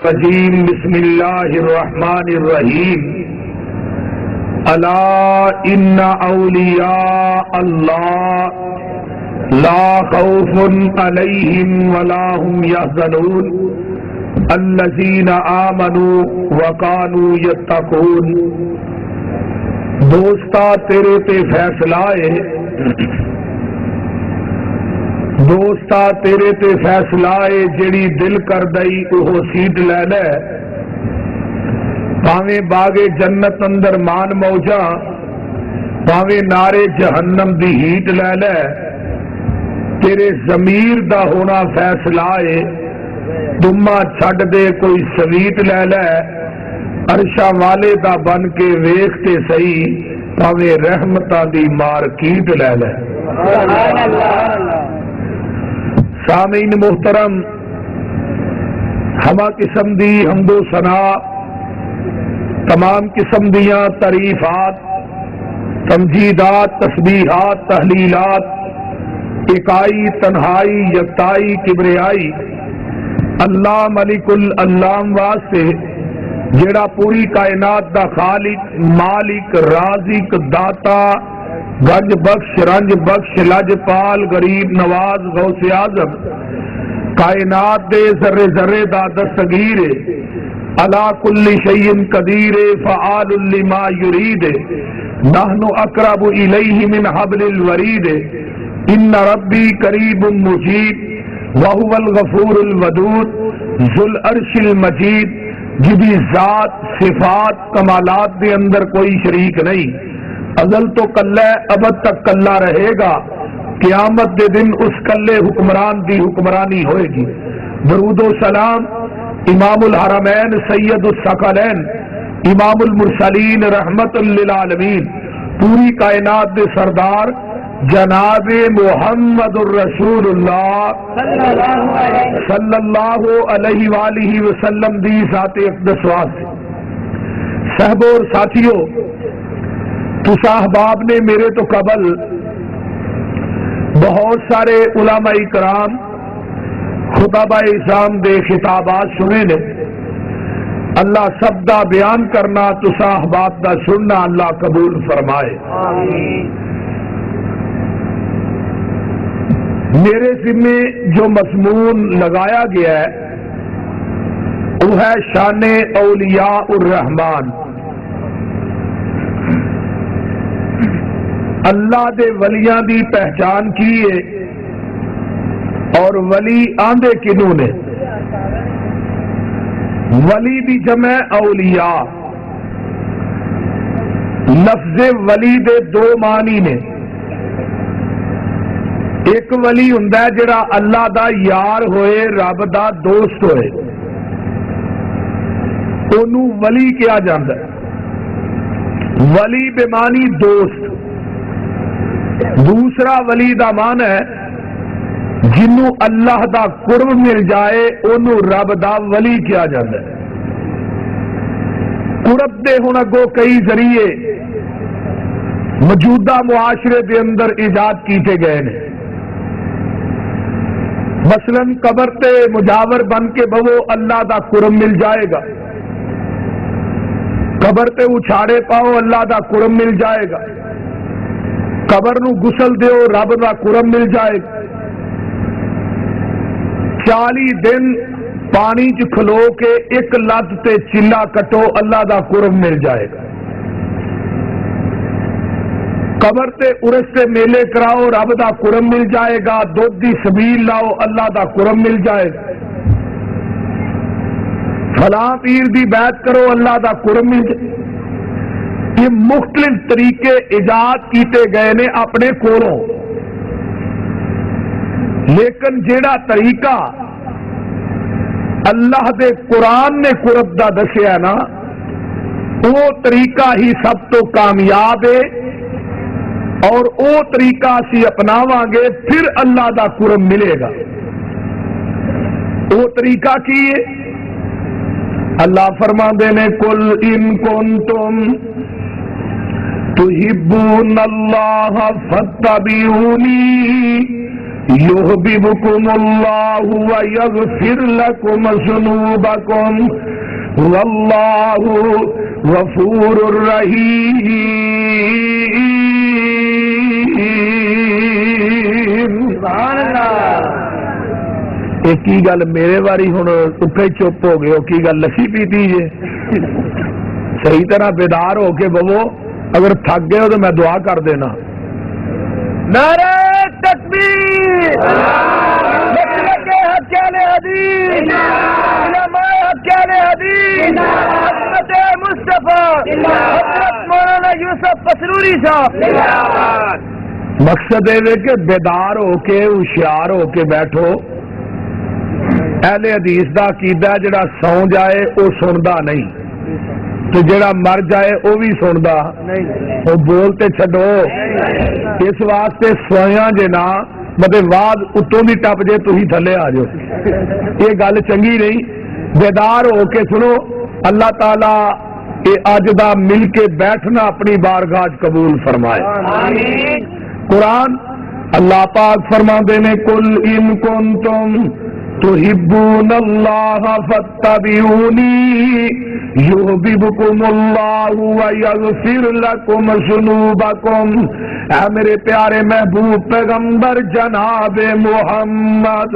الرجیم بسم اللہ الرحمن الرحیم الا ان اولیاء اللہ لا خوف علیہم ولا هم يحزنون الذین آمنوا وكانوا يتقون۔ دوستا تیرے تے فیصلہ ہے، دوستا تیرے تے فیصلہ ہے، جڑی دل کر دئی وہ سیٹ لے لے، پاویں باغے جنت اندر مان موجا، پاویں نارے جہنم دی ہیٹ لے لے، تیرے ضمیر دا ہونا فیصلہ ہے، دما چھڈ دے کوئی سویٹ لے لے، عرشا والے دا بن کے ویکھتے سہی، پاویں رحمتاں دی مارکیٹ لے لے۔ سامعین محترم، ہما قسم دی حمد و ثنا، تمام قسم دیاں تعریفات، تمجیدات، تسبیحات، تحلیلات، اکائی، تنہائی، یکتائی، کبریائی اللہ ملک العلام واسطے جیڑا پوری کائنات دا خالق، مالک، رازق، داتا، گنج بخش، رنج بخش، لج پال، غریب نواز، غوث اعظم، کائنات دے ذرے ذرے دا دستگیر، علی کل شیء قدیر، فعال لما یرید، نحن اقرب الیہ من حبل الورید، ان ربی قریب مجیب وہو الغفور الودود ذو العرش المجید، جدی ذات، صفات، کمالات دے اندر کوئی شریک نہیں، ازل تو کلہ ابد تک کلہ رہے گا، قیامت دے دن اس کلے حکمران دی حکمرانی ہوئے گی۔ درود و سلام امام الحرمین سید الثقلین امام المرسلین رحمت للعالمین، پوری کائنات دے سردار جناب محمد الرسول اللہ صلی اللہ علیہ وآلہ وسلم دی ذات اقدس واسطے۔ صحبوں اور ساتھیوں، تسا احباب نے میرے تو قبل بہت سارے علماء کرام، خطبہ اعظام دے خطابات سنے نے، اللہ سب دا بیان کرنا، تسا احباب دا سننا اللہ قبول فرمائے۔ میرے ذمے جو مضمون لگایا گیا ہے وہ ہے شان اولیاء الرحمان، اللہ دے ولیاں دی پہچان کی ہے، اور ولی آندے کنوں نے؟ ولی دی جمع اولیاء، لفظ ولی دے دو معنی نے، ایک ولی ہوندا ہے جڑا اللہ دا یار ہوئے، رب دا دوست ہوئے، اونوں ولی کہا جاندا ہے، ولی بے معنی دوست۔ دوسرا ولی دا معنی ہے جنوں اللہ دا قرب مل جائے، اونوں رب دا ولی کہا جاندا ہے۔ قرب دے ہن اگوں کئی ذریعے موجودہ معاشرے دے اندر ایجاد کیتے گئے نے، مثلا قبر تے مجاور بن کے بہو، اللہ دا قرب مل جائے گا، قبر تے اچھاڑے پاؤ، اللہ دا قرب مل جائے گا، قبر نو غسل دیو، رب دا قرب مل جائے گا، 40 دن پانی چ کھلو کے ایک لت تے چلا کٹو، اللہ دا قرب مل جائے گا، قبر تے ارس تے میلے کراؤ، رب دا قرب مل جائے گا، دودھ دی سبیل لاؤ، اللہ دا قرب مل جائے گا، فلاں پیر دی بیعت کرو، اللہ دا قرب مل جائے گا۔ یہ مختلف طریقے ایجاد کیتے گئے نے اپنے کولوں، لیکن جیڑا طریقہ اللہ دے قرآن نے قرب دا دسیا نا، وہ طریقہ ہی سب تو کامیاب ہے، اور وہ طریقہ اسی اپناواں گے پھر اللہ دا قرب ملے گا۔ وہ طریقہ کی ہے؟ اللہ فرماندے نے قل ان کنتم تحبون اللہ فاتبعونی يحببكم الله ويغفر لكم ذنوبكم والله غفور رحيم. سبحان اللہ. ایک کی گل میرے باری ہوں اٹھے چپ ہو گئے ہو، کی گل لسی پیتی جے؟ صحیح طرح بیدار ہو کے بوو، اگر تھک گئے ہو تو میں دعا کر دینا. نعرہ تکبیر، مسلک حق اہل حدیث، علماء حق اہل حدیث، حضرت مصطفیٰ حضرت مولانا یوسف پسروری صاحب. مقصد یہ کہ بیدار ہو کے ہوشیار ہو کے بیٹھو. اہل حدیث دا عقیدہ ہے جڑا سو جائے وہ سندا نہیں، تو جڑا مر جائے وہ بھی سندا. وہ بولتے چھڈو، اس واسطے سویاں جے نا مطلب بعد اتوں بھی ٹپ جے تھی تھلے آ جاؤ، یہ گل چنگی نہیں. بیدار ہو کے سنو. اللہ تعالی یہ اج دا مل کے بیٹھنا اپنی بارگاہ قبول فرمائے. قرآن اللہ پاک فرماندے نے قل ان کنتم تحبون اللہ فاتبعونی یحببکم اللہ ویغفر لکم ذنوبکم. اے میرے پیارے محبوب پیغمبر جناب محمد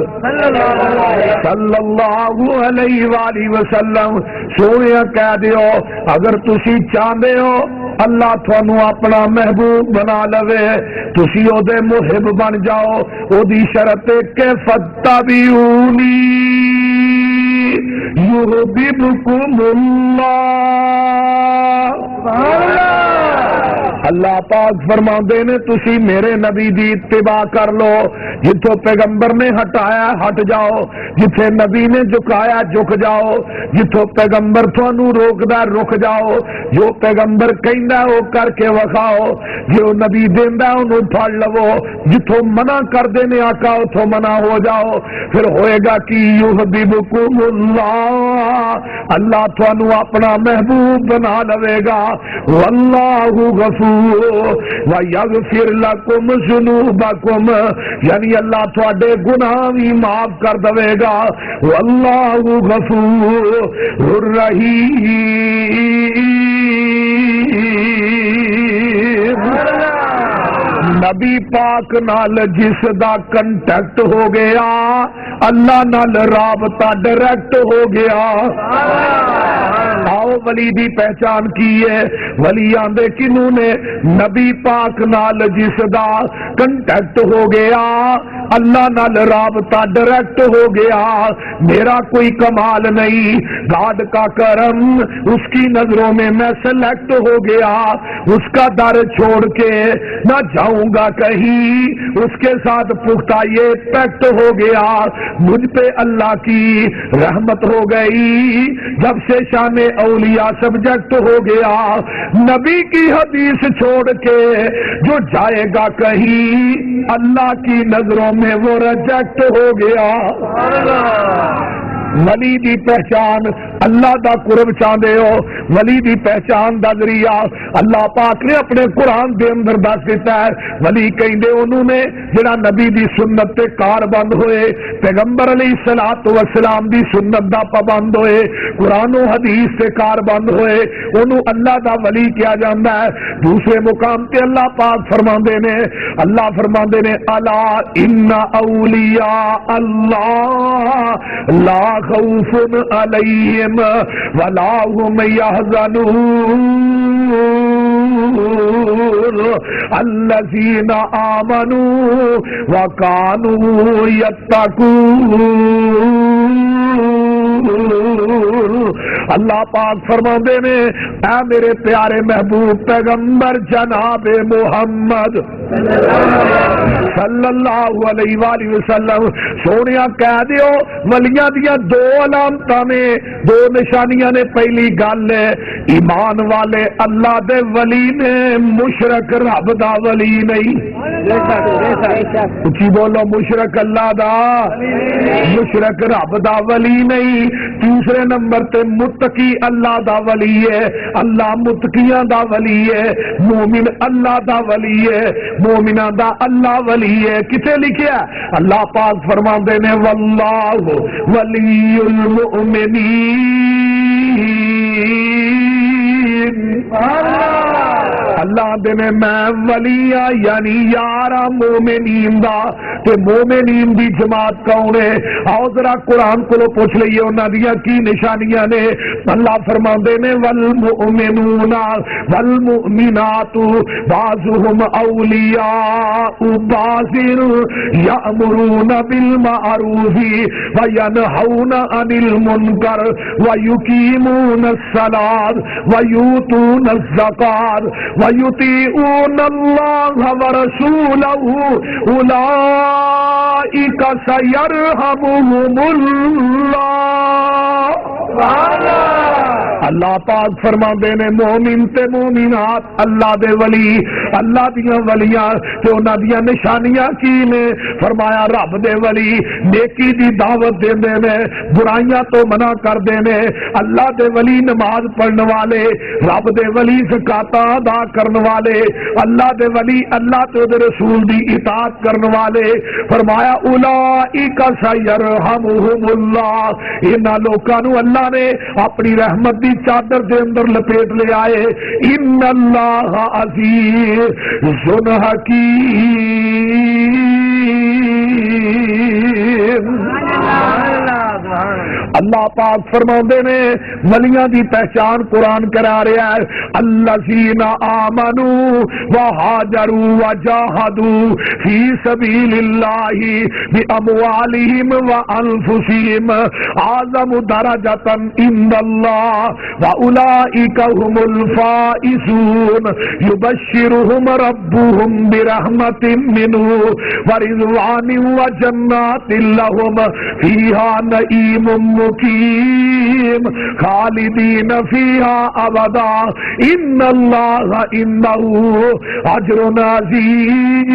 صلی اللہ علیہ وآلہ وسلم سونے کہہ دیو اگر تسی چاہتے ہو اللہ تھانو اپنا محبوب بنا لوے، تسی او دے محب بن جاؤ. او دی شرط کہ فتبعونی یحببکم اللہ. اللہ پاک فرماندے نے تسی میرے نبی دی اتباع کر لو. جتھوں پیغمبر نے ہٹایا ہٹ جاؤ، جتھے نبی نے جھکایا جھک جاؤ، جتھوں پیغمبر تھانو روکدا رک جاؤ، جو پیغمبر کہندا وہ کر کے وکھاؤ، جو نبی دیندا اونوں پھڑ لو، جتھوں منع کردے نے آقا اتھوں منع ہو جاؤ. پھر ہوئے گا کہ یحببکم اللہ، اللہ تھانو اپنا محبوب بنا لوے گا. واللہ غفور ویغفر لکم ذنوبکم، یعنی اللہ تھوڑے گناہ بھی معاف کر دے گا. واللہ غفور رحیم. نبی پاک نال جس دا کنٹیکٹ ہو گیا اللہ نال رابطہ ڈائریکٹ ہو گیا. آؤ ولی دی پہچان کی ہے. ولی آندے کنوں نے نبی پاک نال جس دا کنٹیکٹ ہو گیا اللہ نال رابطہ ڈائریکٹ ہو گیا. میرا کوئی کمال نہیں، گاڈ کا کرم، اس کی نظروں میں میں سلیکٹ ہو گیا. اس کا در چھوڑ کے نہ جاؤں گا کہیں، اس کے ساتھ پختہ یہ پیکٹ ہو گیا. مجھ پہ اللہ کی رحمت ہو گئی جب سے شان اولیاء سبجیکٹ ہو گیا. نبی کی حدیث چھوڑ کے جو جائے گا کہیں اللہ کی نظروں میں وہ ریجیکٹ ہو گیا. ولی دی پہچان اللہ دا قرب چاہتے ہو، ولی دی پہچان دا ذریعہ اللہ پاک نے اپنے قرآن دے اندر دس دیتا ہے. ولی کہندے انہوں نے جڑا نبی دی سنت تے کار بند ہوئے، پیغمبر علیہ الصلوۃ والسلام دی سنت دا پابند ہوئے، قرآن و حدیث تے کار بند ہوئے، انہوں اللہ دا ولی کیا جاندا ہے. دوسرے مقام تے اللہ پاک فرماندے نے، اللہ فرماندے نے الا ان اولیاء اللہ لا خوف علیہم ولا هم يحزنون الذین آمنوا وكانوا يتقون. اللہ پاک فرماندے نے اے میرے پیارے محبوب پیغمبر جناب محمد صلی اللہ علیہ وآلہ وسلم سونیا کہہ دیو ولیاں دیاں دو علامتاں نے، دو نشانیاں نے. پہلی گل ہے ایمان والے اللہ دے ولی نے، مشرک رب دا ولی نہیں. اچھی بولو، مشرک اللہ دا، مشرک رب دا ولی نہیں. دوسرے نمبر تے متقی اللہ دا ولی ہے، اللہ متقیاں دا ولی ہے، مومن اللہ دا ولی ہے، مومناں دا اللہ ولی ہے۔ کسے لکھیا؟ اللہ پاک فرماندے نے واللہ ولی المؤمنین، اللہ دے نے میں ولی ہاں، یعنی یارا مومنین دا، تے مومنین دی جماعت کون ہے؟ آؤ ذرا قرآن کو پوچھ لئیے انہاں دیاں کی نشانیاں نے۔ اللہ فرماندے نے والمؤمنون والمؤمنات بعضهم اولیاء بعض یأمرون بالمعروف وینہون عن المنکر ویقیمون الصلاة ویؤتون الزکاة وَيُطِيعُونَ اللَّهَ وَرَسُولَهُ أُولَئِكَ سَيَرْحَمُهُمُ اللَّهُ۔ اللہ پاک فرماندے نے مومن تے مومنات اللہ دے ولی، اللہ دیاں ولیاں تے انہاں دیاں نشانیاں کی نے؟ فرمایا رب دے ولی نیکی دی دعوت دیندے نے، برائیاں تو منع کردے نے۔ اللہ دے ولی نماز پڑھن والے، رب دے ولی زکات ادا کرن والے، اللہ دے ولی اللہ تے دے رسول دی اطاعت کرن والے۔ فرمایا اولئک سیرحمہم اللہ، انہاں لوکاں نو اللہ نے اپنی رحمت دی چادر دے اندر لپیٹ لے آئے۔ ان اللہ عزیز حکیم، اللہ پاک فرماندے نے ولیاں دی پہچان قرآن کرا رہا ہے، الذین آمنوا وہاجروا وجاہدوا فی سبیل اللہ باموالہم وانفسہم اعظم درجۃ عند اللہ واولئک هم الفائزون یبشرہم ربہم برحمت منہ ورضوان وجنات لہم فیہا نعیم مقیم خالدین فیہا ابدا ان اللہ عنہ اجر عظیم۔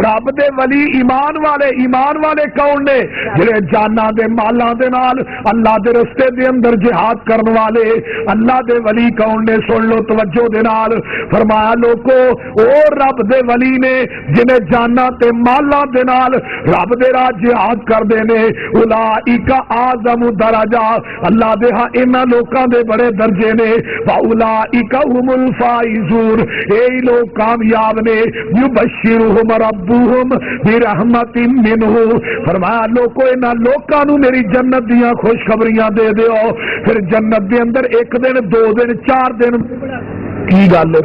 رب دے ولی ایمان والے کون نے؟ جڑے جاناں دے مالاں دے نال اللہ دے رستے دے اندر جہاد کرن والے۔ اللہ دے ولی کون نے؟ سن لو توجہ دے نال۔ فرمایا لوکو او رب دے ولی نے جنہیں جاناں تے مالاں دے نال رب دے راہ جہاد کردے نے۔ اولئک اعظم درجہ، اللہ دے ہاں انہاں لوکاں دے بڑے درجے نے۔ واولئک هم الفائزون، اے لوگ کامیاب نے۔ یبشرہم ربہم برحمت منہ، فرمایا لوکو انہاں لوکاں نو میری جنت دیاں خوشخبریاں دے دیو۔ پھر جنت دے اندر ایک دن، دو دن، چار دن، کی گل ہے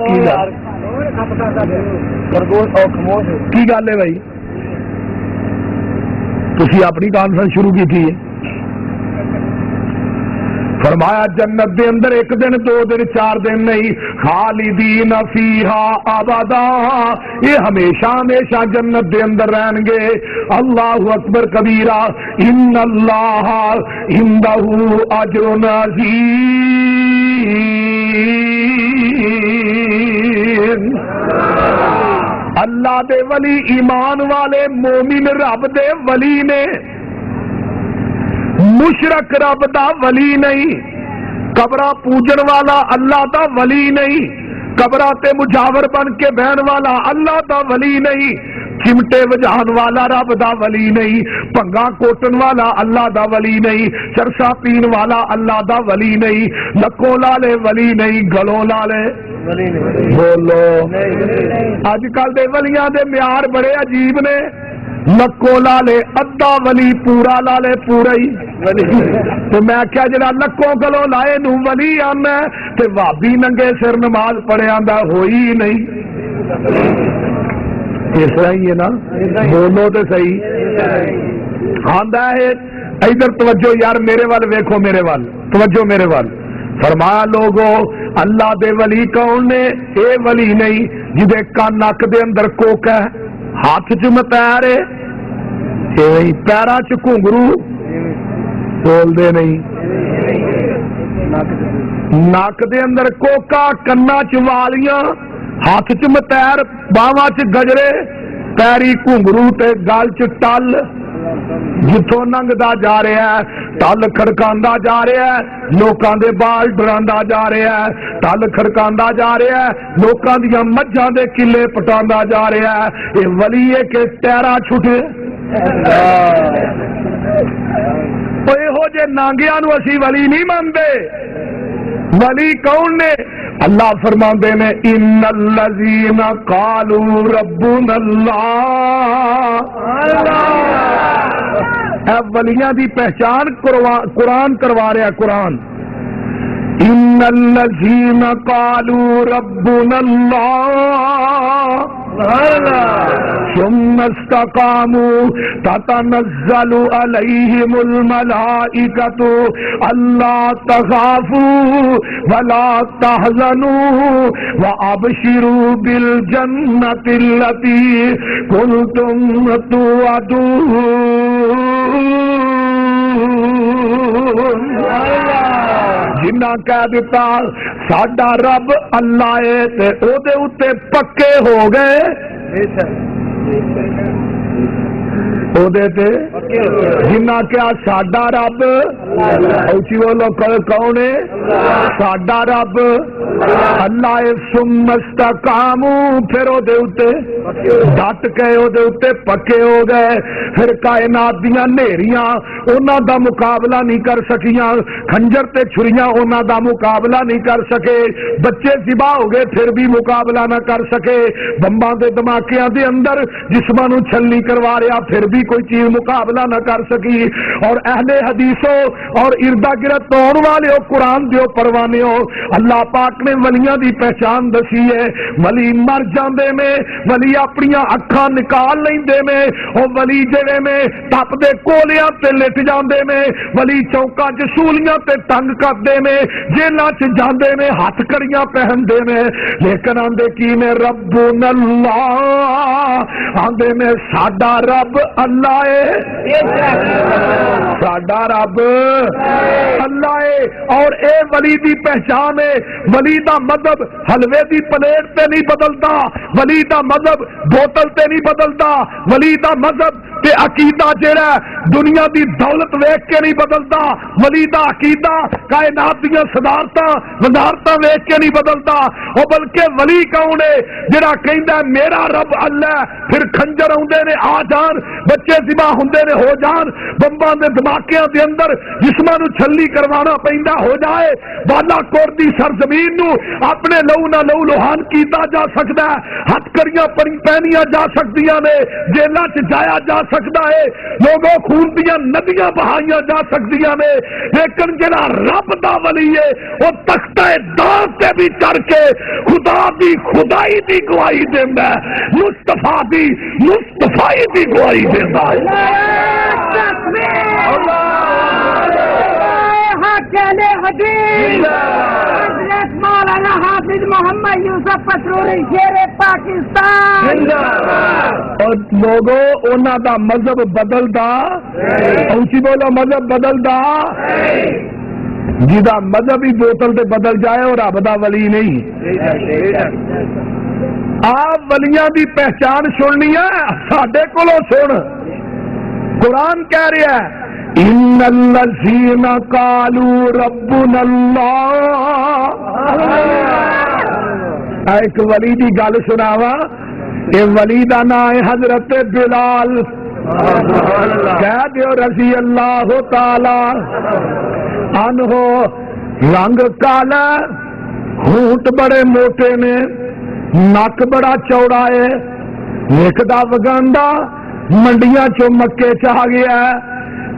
کی گل ہے بھائی؟ تسی اپنی کانفرنس شروع کی تھی۔ فرمایا جنت دے اندر ایک دن، دو دن، چار دن نہیں، خالدین فیہا ابدا، یہ ہمیشہ ہمیشہ جنت دے اندر رہن گے۔ اللہ اکبر کبیرہ، ان اللہ عنہ اجر عظیم۔ اللہ دے ولی ایمان والے مومن رب دے ولی نے، مشرک رب دا ولی نہیں، قبرہ پوجن والا اللہ دا ولی نہیں، قبرہ تے مجاور بن کے بہن والا اللہ دا ولی نہیں، چمٹے وجہان والا رب دا ولی نہیں، پنگا کوٹن والا اللہ دا ولی نہیں، چرسا پین والا اللہ دا ولی نہیں، لکوں لالے ولی نہیں، گلوں لالے بولو۔ اج کل دے ولیاں دے معیار بڑے عجیب نے، لکوں لالے ادھا ولی، پورا لالے پورا ہی۔ تو میں کیا جڑا لکوں گلوں لائے نو ولی آنا تے وابی ننگے سر نماز پڑھے آندا ہوئی نہیں، اس طرح ہی ہے نا، بولو تے صحیح آندا ہے۔ ادھر توجہ یار، میرے وال ویکھو، میرے وال توجہ، میرے وال۔ فرمایا لوگو اللہ دے ولی کون نے؟ اے ولی نہیں جدے کا نک دے اندر کوک ہے، ہاتھ چ متیر ہے، پیراں چ گھنگرو، بول دے نہیں، نک دے اندر کوکا، کنا چ والیاں، ہاتھ چ متیر، باواں چ گجرے، پیری گھنگرو تے گل چ ٹل، جتوں لنگدا جا رہا ہے ٹل کھڑکاندا جا رہا ہے، لوکاں دے بال ڈراندا جا رہا ہے، ٹل کھڑکاندا جا رہا ہے، لوکاں دیاں مجھاں دے کلے پٹاندا جا رہا ہے۔ اے ولی ہے کہ ٹیرا چھٹے یہو جے نانگیاں نو اسی ولی نہیں مانتے۔ ولی کون نے؟ اللہ فرماندے نے ان الذین قالوا ربنا اللہ۔ اے ولیاں دی پہچان قرآن کروا رہا قرآن۔ ان الذین قالوا ربنا اللہ ثم استقاموا تتنزل عليهم الملائكة ألا تخافوا ولا تحزنوا وأبشروا بالجنة التي كنتم توعدون۔ جنہ کہہ دیتا ساڈا رب اللہ ہے تے او دے اتے پکے ہو گئے، او دے تے جنہ کیا ساڈا رب اونچی بولو کون ہے؟ ساڈا رب اللہ ہے۔ ثم استقاموا پھر او دے اتے ڈٹ کے او دے اتے پکے ہو گئے، پھر کائنات دیاں نیریاں انہاں دا مقابلہ نہیں کر سکیاں، خنجر تے چھریاں انہاں دا مقابلہ نہیں کر سکے، بچے ذبح ہو گئے پھر بھی مقابلہ نہ کر سکے، بمباں دے دھماکیاں دے اندر جسماں نو چھلنی کروا رہا پھر بھی کوئی چیز مقابلہ نہ کر سکی۔ اور اہل حدیثوں اور اردا گرد آن والے قرآن دیو پروانے ہو، اللہ پاک نے ولیاں دی پہچان دسی ہے۔ ولی مر جاندے میں، ولی اپنی اکھاں نکال لیندے میں، او ولی جڑے میں تپ دے کولیاں تے لٹ جاندے میں، ولی چوکاں چ سولیاں تے تنگ کردے میں، جیلاں چ جاندے میں ہتھ کڑیاں پہندے میں، لیکن آندے کی میں ربنا اللہ، آندے میں ساڈا رب اللہ ہے، ساڈا رب اللہ ہے۔ اور اے ولی دی پہچان ہے، ولی دا مذہب حلوے دی پلیٹ تے نہیں بدلتا، ولی دا مذہب بوتل تے نہیں بدلتا، ولی دا مذہب تے عقیدہ جڑا دنیا دی دولت ویکھ کے نہیں بدلتا، ولی دا عقیدہ کائنات دیاں صدارتاں وزارتاں ویکھ کے نہیں بدلتا، او بلکہ ولی کون ہے؟ جڑا کہندا میرا رب اللہ، پھر خنجر اوندے نے آ جان، بچے ذبح ہوندے نے ہو جان، بمباں دے دھماکیاں دے اندر جسماں نو چھلی کروانا پیندا ہو جائے، بالا کوٹ دی سرزمین نو اپنے لہو نہ لہو لوہان کیتا جا سکدا ہے، ہتھ کڑیاں پہنیاں جا سکدیاں نے، جیلاں چ جایا جا سکدا ہے، لوگوں خون دیاں ندیاں بہائیاں جا سکدیاں نے، لیکن جڑا رب دا ولی ہے وہ تختہ دار تے بھی چڑھ کے خدا دی خدائی دی گواہی دیندا ہے، مصطفیٰ دی مصطفائی دی گواہی دیندا ہے۔ حضرت مولانا حافظ محمد یوسف پتروری شیر پاکستان۔ اور لوگوں انہاں دا مذہب بدلدا، اونچی بولو مذہب بدلدا، جدا مذہب ہی بوتل تے بدل جائے اور رب دا ولی نہیں۔ آپ ولیاں دی پہچان سننی ہے، ساڈے کولوں سن، قرآن کہہ رہا ہے ان الذین قالوا ربنا اللہ۔ ایک ولی دی گل سناوا، اے ولی دا نام ہے حضرت بلال، کہہ دیو رضی اللہ تعالی عنہ۔ رنگ کالا، ہونٹ بڑے موٹے نے، نک بڑا چوڑا ہے، لکھدا وگاندا منڈیاں چو مکے چاہ گیا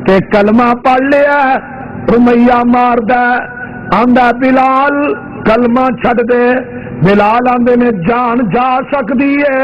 تے کلمہ پڑھ لیا، رمیہ ماردا آندا بلال کلمہ چھڈ دے، بلال آندے نے جان جا سکدی ہے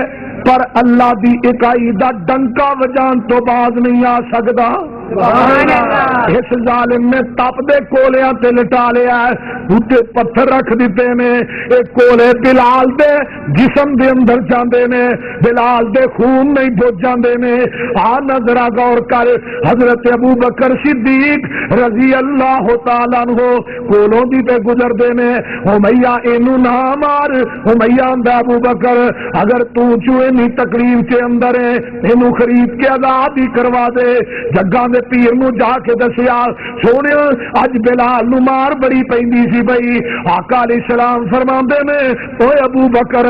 پر اللہ دی اکائی دا ڈنکا وجان تو باز نہیں آ سکدا۔ سبحان اللہ۔ اس ظالم نے تپ دے کولیاں تے لٹا لیا ہے، اُتے پتھر رکھ دیتے نے، اے کولے بلال دے جسم دے اندر جاندے نے، بلال دے خون نہیں بھج جاندے نے۔ آ نظرہ غور کر، حضرت ابو بکر صدیق رضی اللہ تعالیٰ عنہ کولوں دی تے گزردے نے، امیہ اینو نہ مار، امیہ آندا ابو بکر اگر تو چوئے نہیں تکلیف کے اندر ہے اینو خرید کے آزاد ہی کروا دے۔ جگاں دے پیر نو جا کے دسیا، سونے اج بلال نو مار بڑی پیندی سی بھئی۔ آقا علیہ السلام فرماندے نے اوے ابو بکر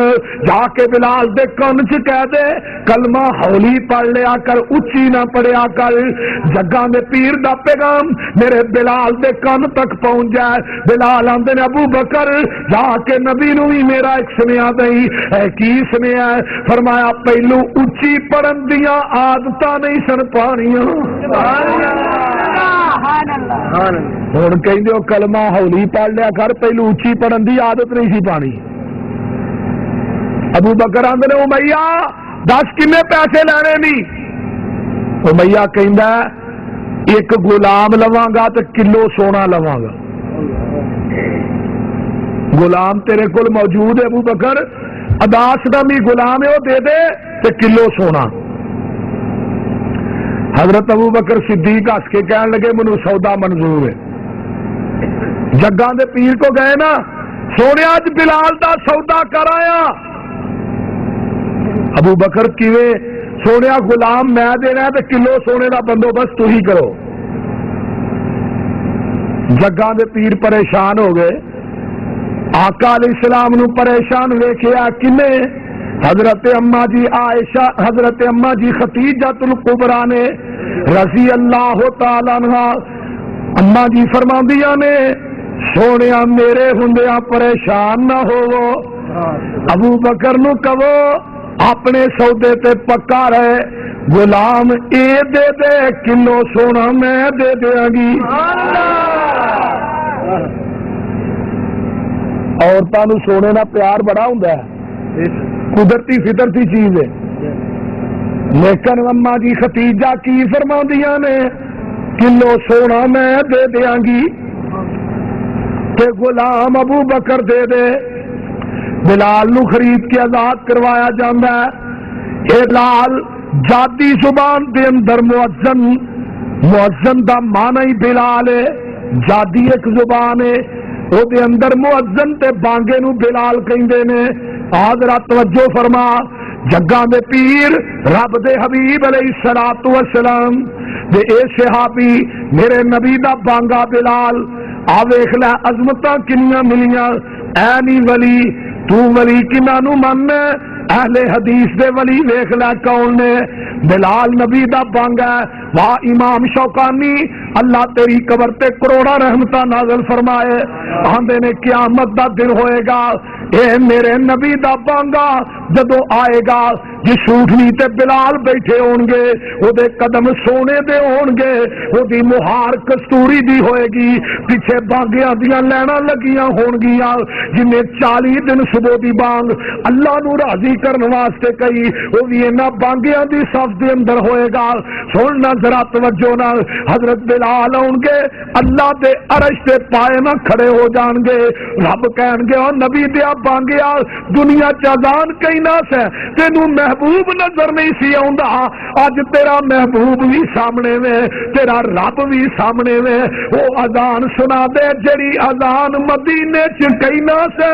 جا کے بلال دے کن چ کہہ دے کلمہ ہولی پڑھ لیا کر، اچھی نہ پڑھیا کر۔ جگاں دے پیر دا پیغام میرے بلال دے کن تک پہنچ جائے۔ بلال آندے نے ابو بکر جا کے نبی نو بھی میرا ایک سنیا دئی۔ اے کی سنیا؟ فرمایا پہلو اچھی پڑھن دیاں عادتاں نہیں سن پانیاں، ہن کہندے ہو کلمہ ہولی پڑھ لیا کر، پہلو اچھی پڑھن دی عادت نہیں سی پانی۔ ابو بکر آندے نے امیہ دس کنے پیسے لینے نہیں؟ امیہ کہندا ایک غلام لواں گا تے کلو سونا لواں گا۔ غلام تیرے کول موجود ہے ابو بکر؟ اداس نامی غلام ہے وہ دے دے تے کلو سونا۔ حضرت ابو بکر صدیق ہس کے کہنے لگے منو سودا منظور ہے۔ جگاں دے پیر کو گئے نا، سونے اج بلال دا سودا کر آیا۔ ابو بکر کیویں؟ سونے غلام میں دینا تے کلو سونے دا بندوبست تو ہی کرو۔ جگاں دے پیر پریشان ہو گئے۔ آقا علیہ السلام نو پریشان ویکھیا کنے؟ حضرت اماں جی عائشہ، حضرت اماں جی خدیجۃ الکبریٰ نے رضی اللہ تعالی عنہا، اماں جی فرماندیاں نے سونیا میرے ہوندیاں پریشان نہ ہوو، ابو بکر نو کہو اپنے سودے تے پکا رہے، غلام اے دے دے کلو سونا میں دے دیاں گی۔ عورتاں نو سونے نہ پیار بڑا ہوندا ہے، قدرتی فطرتی چیز ہے، لیکن اماں جی خدیجہ کی فرماندیاں نے کلو سونا میں دے دیاں گی تے غلام ابو بکر دے دے۔ بلال نو خرید کے آزاد کروایا جاندا ہے۔ اے بلال جادی زبان دے اندر مؤذن دا معنی ہی بلال ہے، جادی ایک زبان ہے، او دے اندر مؤذن تے بانگے نو بلال کہندے نے۔ حضرت توجہ فرما، جگاں دے پیر رب دے حبیب علیہ الصلوۃ والسلام دے اے صحابی میرے نبی دا بانگا بلال، آ ویکھ لے عظمتاں کنیاں ملیاں۔ اے نی ولی تو ولی کناں نو مننا؟ اہل حدیث دے ولی ویکھ لے کون نے؟ بلال نبی دا بانگا ہے۔ واہ امام شوکانی اللہ تیری قبر تے کروڑا رحمتہ نازل فرمائے، آندے نے قیامت دا دن ہوئے گا، اے میرے نبی دا بانگا جدو آئے گا جس اونٹنی تے بلال بیٹھے ہون گے او دے قدم سونے دے ہون گے، او دی مہار کستوری دی ہوئے گی، پیچھے بانگیاں دیاں لینا لگیاں ہون گیاں، جنہیں 40 دن صبح دی بانگ اللہ نو راضی کرن واسطے کئی، او بھی انہاں بانگیاں دی صف دے اندر ہوئے گا۔ سننا ذرا توجہ نال، حضرت بلال آؤں گے اللہ دے عرش دے پائے نہ کھڑے ہو جان گے، رب کہن گے او نبی دیا بانگیا دنیا چازان کئی نہ سے تینوں محبوب نظر نہیں سی آؤندا، اج تیرا محبوب بھی سامنے میں، تیرا رب بھی سامنے میں، او اذان سنا دے جڑی اذان مدینے چ کئی نہ سے۔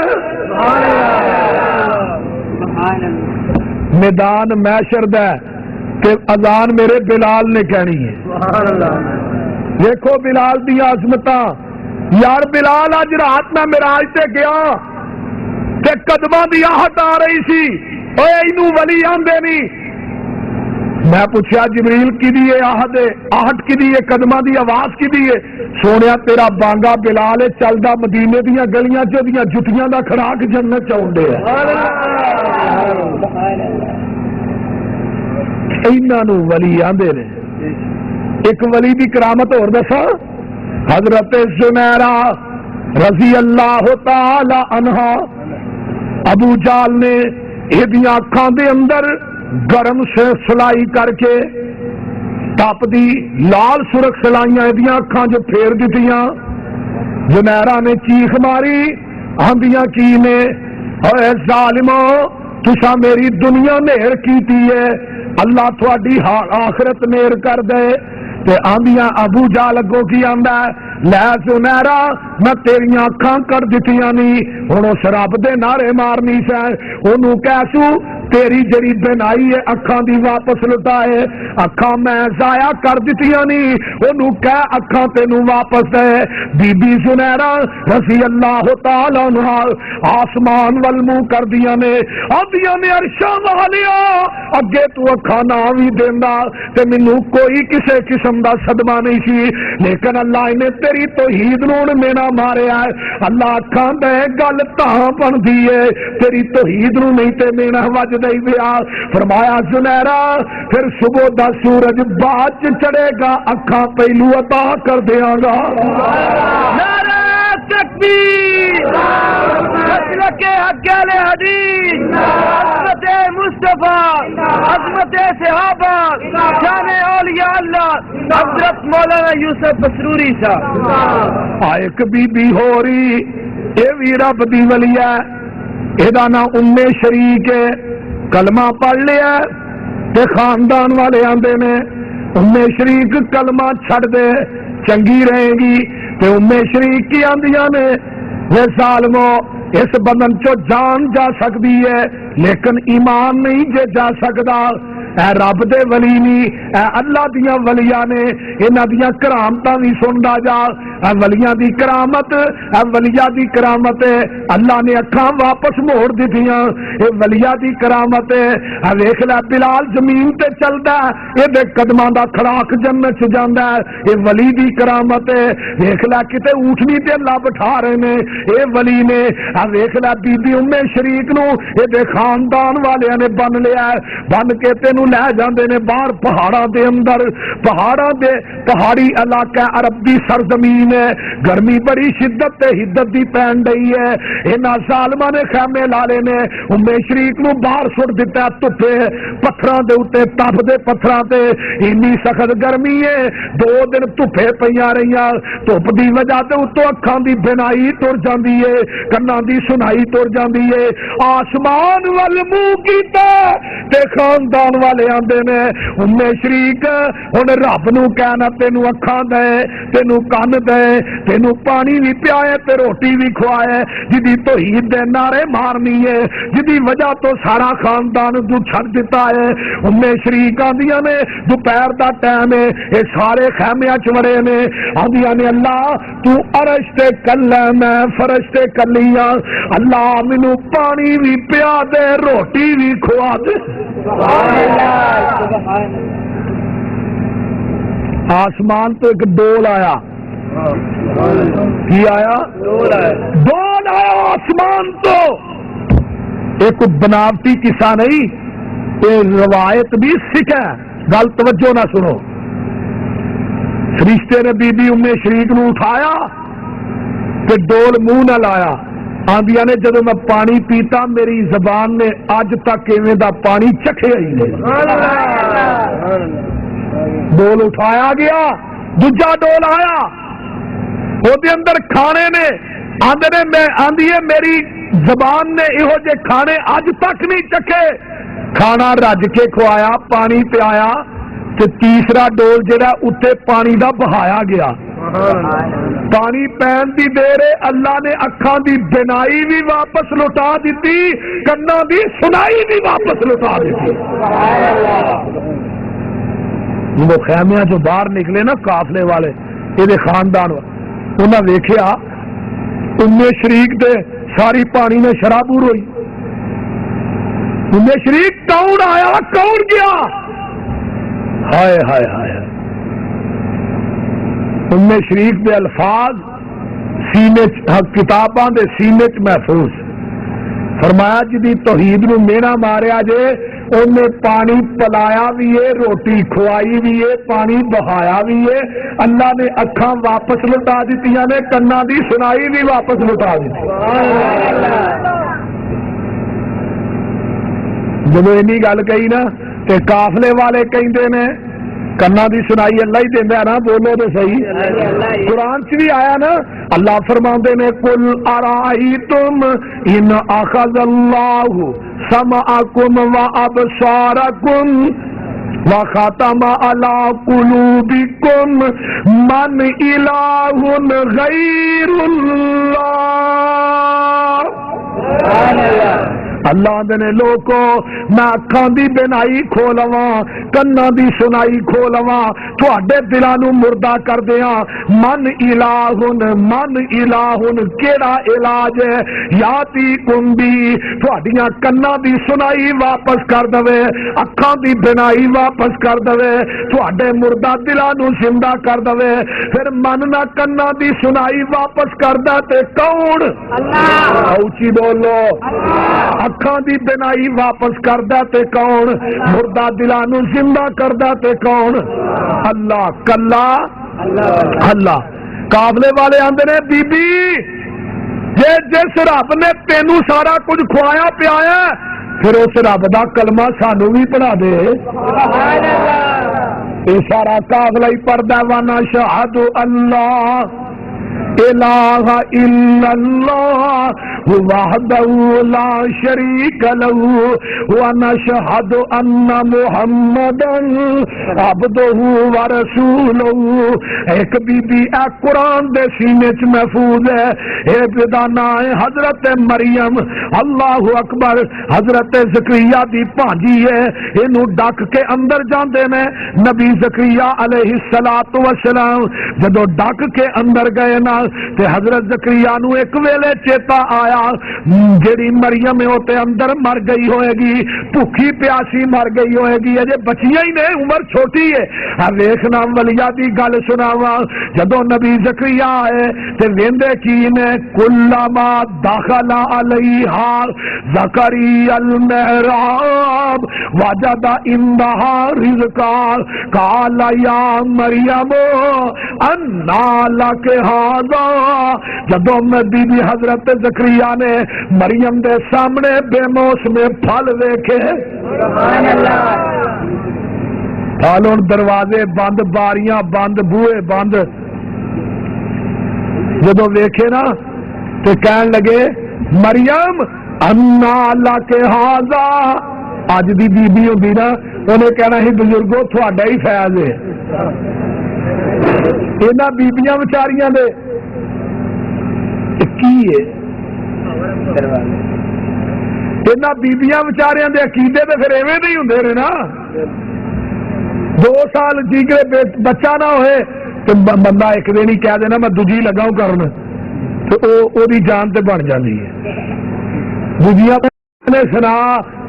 میدان محشر دا کہ اذان میرے بلال نے کہنی ہے۔ دیکھو بلال دی عظمتاں، یار بلال اج رات میں معراج تے گیا تے قدماں دی آہٹ آ رہی سی، اوے اینو ولی آندے نہیں۔ میں پوچھا جبریل کی دی آہٹ ہے، آہٹ کی دی ہے، قدماں دی آواز کی دی ہے؟ سونیا تیرا بانگا بلال چلدا مدینے دیاں گلیاں چ دیاں جتیاں دا کھڑاک جنت چ ہوندے ہے۔ انہاں نو ولی آندے نے۔ ایک ولی دی کرامت اور دساں، حضرت زنیرہ رضی اللہ تعالی عنہا، ابو جال نے ایدیاں اکھاں دے اندر گرم سے سلائی کر کے تپ دی لال سرخ سلائیاں ایدیاں اکھاں جو پھیر دتیاں. زنیرہ نے چیخ ماری آندیاں کی نے اے ظالمو تسا میری دنیا نیر کیتی ہے اللہ تھوڑی آخرت نیر کر دے. تے آندیاں ابو جال اگوں کی آندا ہے لے زنیرہ میں تیریاں اکھاں کر دتیاں نہیں ہن اس رب دے نعرے مارنی سے اونوں کیسو تیری جڑی بنائی ہے اکھاں دی واپس لٹائے اکھاں میں ضائع کر دتیاں نہیں اونوں کہہ اکھاں تینوں واپس دے. بی بی زنیرہ رضی اللہ تعالی عنہا آسمان ول منہ کر دیاں نے آندیاں نے عرشاں والیا اگے تو اکھاں نہ وی دیندا تے مینوں کوئی کسے قسم دا صدمہ نہیں سی لیکن اللہ نے تیری توحید نوں مینا ماریا ہے. اللہ اکھاں دے گل تاں بندی ہے تیری توحید نوں نہیں تے مینا وج دئی پیا. فرمایا زنیرہ پھر صبح دا سورج بعد چڑھے گا اکھاں پہلو عطا کر دیاں گا. نعرہ تکبیر مسلک حق اہل حدیث عظمت مصطفیٰ عظمت صحابہ شان اولیاء اللہ حضرت مولانا یوسف مسروری صاحب. ایک بی بی ہو رہی یہ بھی رب دی ولی ہے یہ نام ام شریک ہے کلمہ پڑھ لیا تے خاندان والے آندے نے ام شریک کلمہ چھڑ دے چنگی رہے گی تے ام شریک کی آندیاں نے یہ ظالمو اس بدن چو جان جا سکتی ہے لیکن ایمان نہیں جے جا سکتا. اے رب دے ولی نہیں اے اللہ دیاں ولیاں نے انہاں دیاں کرامتاں بھی سندا جا. اے ولیاں دی کرامت اے ولیاں دی کرامت ہے اللہ نے اکھاں واپس موڑ دتیاں اے ولیاں دی کرامت ہے. اے ویکھ لے بلال زمین تے چلدا اے دے قدماں دا کھڑاک جنت چ جاندا اے ولی دی کرامت ہے. ویکھ لے کتے اونٹنی تے اللہ بٹھا رہے نے اے ولی نے. اے ویکھ لے بی بی ام شریک نو اے دے خاندان والیاں نے بن لیا بن کے تینوں لے جاندے نے باہر پہاڑاں دے اندر پہاڑاں دے پہاڑی علاقہ عرب دی سرزمین ہے گرمی بڑی شدت تے حدت دی پین ڈئی ہے. انہاں ظالماں نے خیمے لالے نے ام شریک نو باہر سٹ دتا دھپے پتھراں دے اوتے تپ دے پتھراں تے اینی سخت گرمی ہے 2 دن دھپے پیاں رہیاں دھپ دی وجہ تے اتوں اکھاں دی بینائی ٹر جاندی ہے کناں دی سنائی ٹر جاندی ہے. آسمان ول منہ کیتا تے خاندان والے آندے نے ام شریک ہن رب نو کہنا تینوں اکھاں دے تینوں کان دے تینوں پانی بھی پیائے تے روٹی بھی کھوائے جدی توحید دے نعرے مارنی ہے جدی وجہ تو سارا خاندان تو چھڑ دیتا ہے. ام شریک آندیاں نے دوپہر دا ٹائم ہے اے سارے خیمیاں چ وڑے نے آندیاں نے اللہ تو عرش تے کلے میں فرش تے کلیاں اللہ مینوں پانی بھی پیا دے روٹی بھی کھوا دے. آسمان تو ایک ڈول آیا کی آیا ڈول آیا آسمان تو ایک بناوٹی قصہ نہیں یہ روایت بھی سکھ ہے گل توجہ نہ سنو. فرشتے نے بی بی ام شریک نو اٹھایا تے ڈول منہ نہ لایا آندیاں نے جدو میں پانی پیتا میری زبان نے اج تک ایویں دا پانی چکھیا ہی نہیں. ڈول اٹھایا گیا دوجا ڈول آیا وہ دے اندر کھانے نے آندے نے میں آندی ہے میری زبان نے یہو جے کھانے اج تک نہیں چکھے. کھانا رج کے کھوایا پانی پیا تے تیسرا ڈول جڑا اتنے پانی دا بہایا گیا پانی پین دی دیر اللہ نے اکھاں دی بینائی بھی واپس لوٹا دیتی کنا دی سنائی بھی واپس لوٹا دیتی. وہ خیمیاں جو باہر نکلے نا قافلے والے یہ خاندان انہاں ویکھیا ام شریک دے ساری پانی میں شرابور ہوئی. ام شریک کون آیا کون گیا ہائے ہائے ہائے. ام شریف دے الفاظ سینے کتاباں دے سینے چ محفوظ فرمایا جی توحید نو مینا ماریا جے انہیں پانی پلایا بھی ہے روٹی کھوائی بھی ہے پانی بہایا بھی ہے اللہ نے اکھاں واپس لٹا دیتیاں نے کنا دی سنائی بھی واپس لٹا دیتی. جب اینی گل کہی نا کہ قافلے والے کہندے نے کنا دی سنائی اللہ ہی دینا نا، بولو تو صحیح. قرآن چ بھی آیا نا، اللہ فرماندے نے قل ارائیتم ان اخذ اللہ سمعکم وابصارکم وختم علی قلوبکم من الہ غیر اللہ. اللہ نے لوگو میں اکھاں دی بینائی کھولواں، کنا دی سنائی کھولواں، تواڈے دلاں نوں مردہ کر دیاں. من الہ کیڑا علاج ہے؟ یاتی کمبی تواڈیاں کنا دی سنائی واپس کر دے، اکھاں دی بینائی واپس کر دے، تواڈے مردہ دلاں نوں زندہ کر دے. پھر من نہ کنا دی سنائی واپس کردا تے کون؟ اللہ. اونچی بولو. اکھاں دی بینائی واپس کردا تے کون؟ مردہ دلاں نوں زندہ کردا تے کون؟ اللہ. کلا اللہ. قابلے والے آندے نے بی بی جس رب نے تینوں سارا کچھ کھوایا پیایا پھر اس رب دا کلمہ سانو بھی پڑھا دے. یہ سارا قابلہ ہی پڑھدا وانا شہد اللہ الہ الا اللہ وحدہ لا شریک لہ ونشہد ان محمدا عبدہ ورسولہ. ایک بی بی اے قرآن دے سینے چ محفوظ ہے، اے دا نام ہے حضرت مریم. اللہ اکبر. حضرت زکریا دی بھانجی ہے، اینو ڈک کے اندر جاندے نے نبی زکریا علیہ الصلوۃ والسلام. جدو ڈک کے اندر گئے نا تے حضرت زکریا نو ایک ویلے چیتا آیا جیڑی مریم ہے تے اندر مر گئی ہوئے گی، بھوکی پیاسی مر گئی ہوئے گی، اجے بچیاں ہی نے، عمر چھوٹی ہے. ویکھنا ولیا دی گل سناواں. جدو نبی زکریا آئے تے ویندے کی نے کلما دخل علیہا زکریا المحراب وجد عندها رزقا قال یا مریم انا لک ھذا. جدو میں بی بی حضرت زکریا نے مریم دے سامنے بے موسمے پھل ویکھے، سبحان اللہ، پھلوں دروازے بند، باریاں بند، بوئے بند، جدو ویکھے نا تو کہن لگے مریم انا لک ھذا. اج دی بی بی ہوندی نا انہیں کہنا ہی بزرگو تھوڑا ہی فیض ہے. انہاں بیبیاں بچاریاں دے کی ہے، انہاں بیبیاں بچاریاں دے عقیدے تے پھر ایویں نہیں ہوندے نے نا. 2 سال جی کے بچہ نہ ہوئے تو بندہ ایک دن ہی کہہ دینا میں دوجی لگاؤں کرن تو او دی جان تے بن جاندی ہے. دوجیاں نے سنا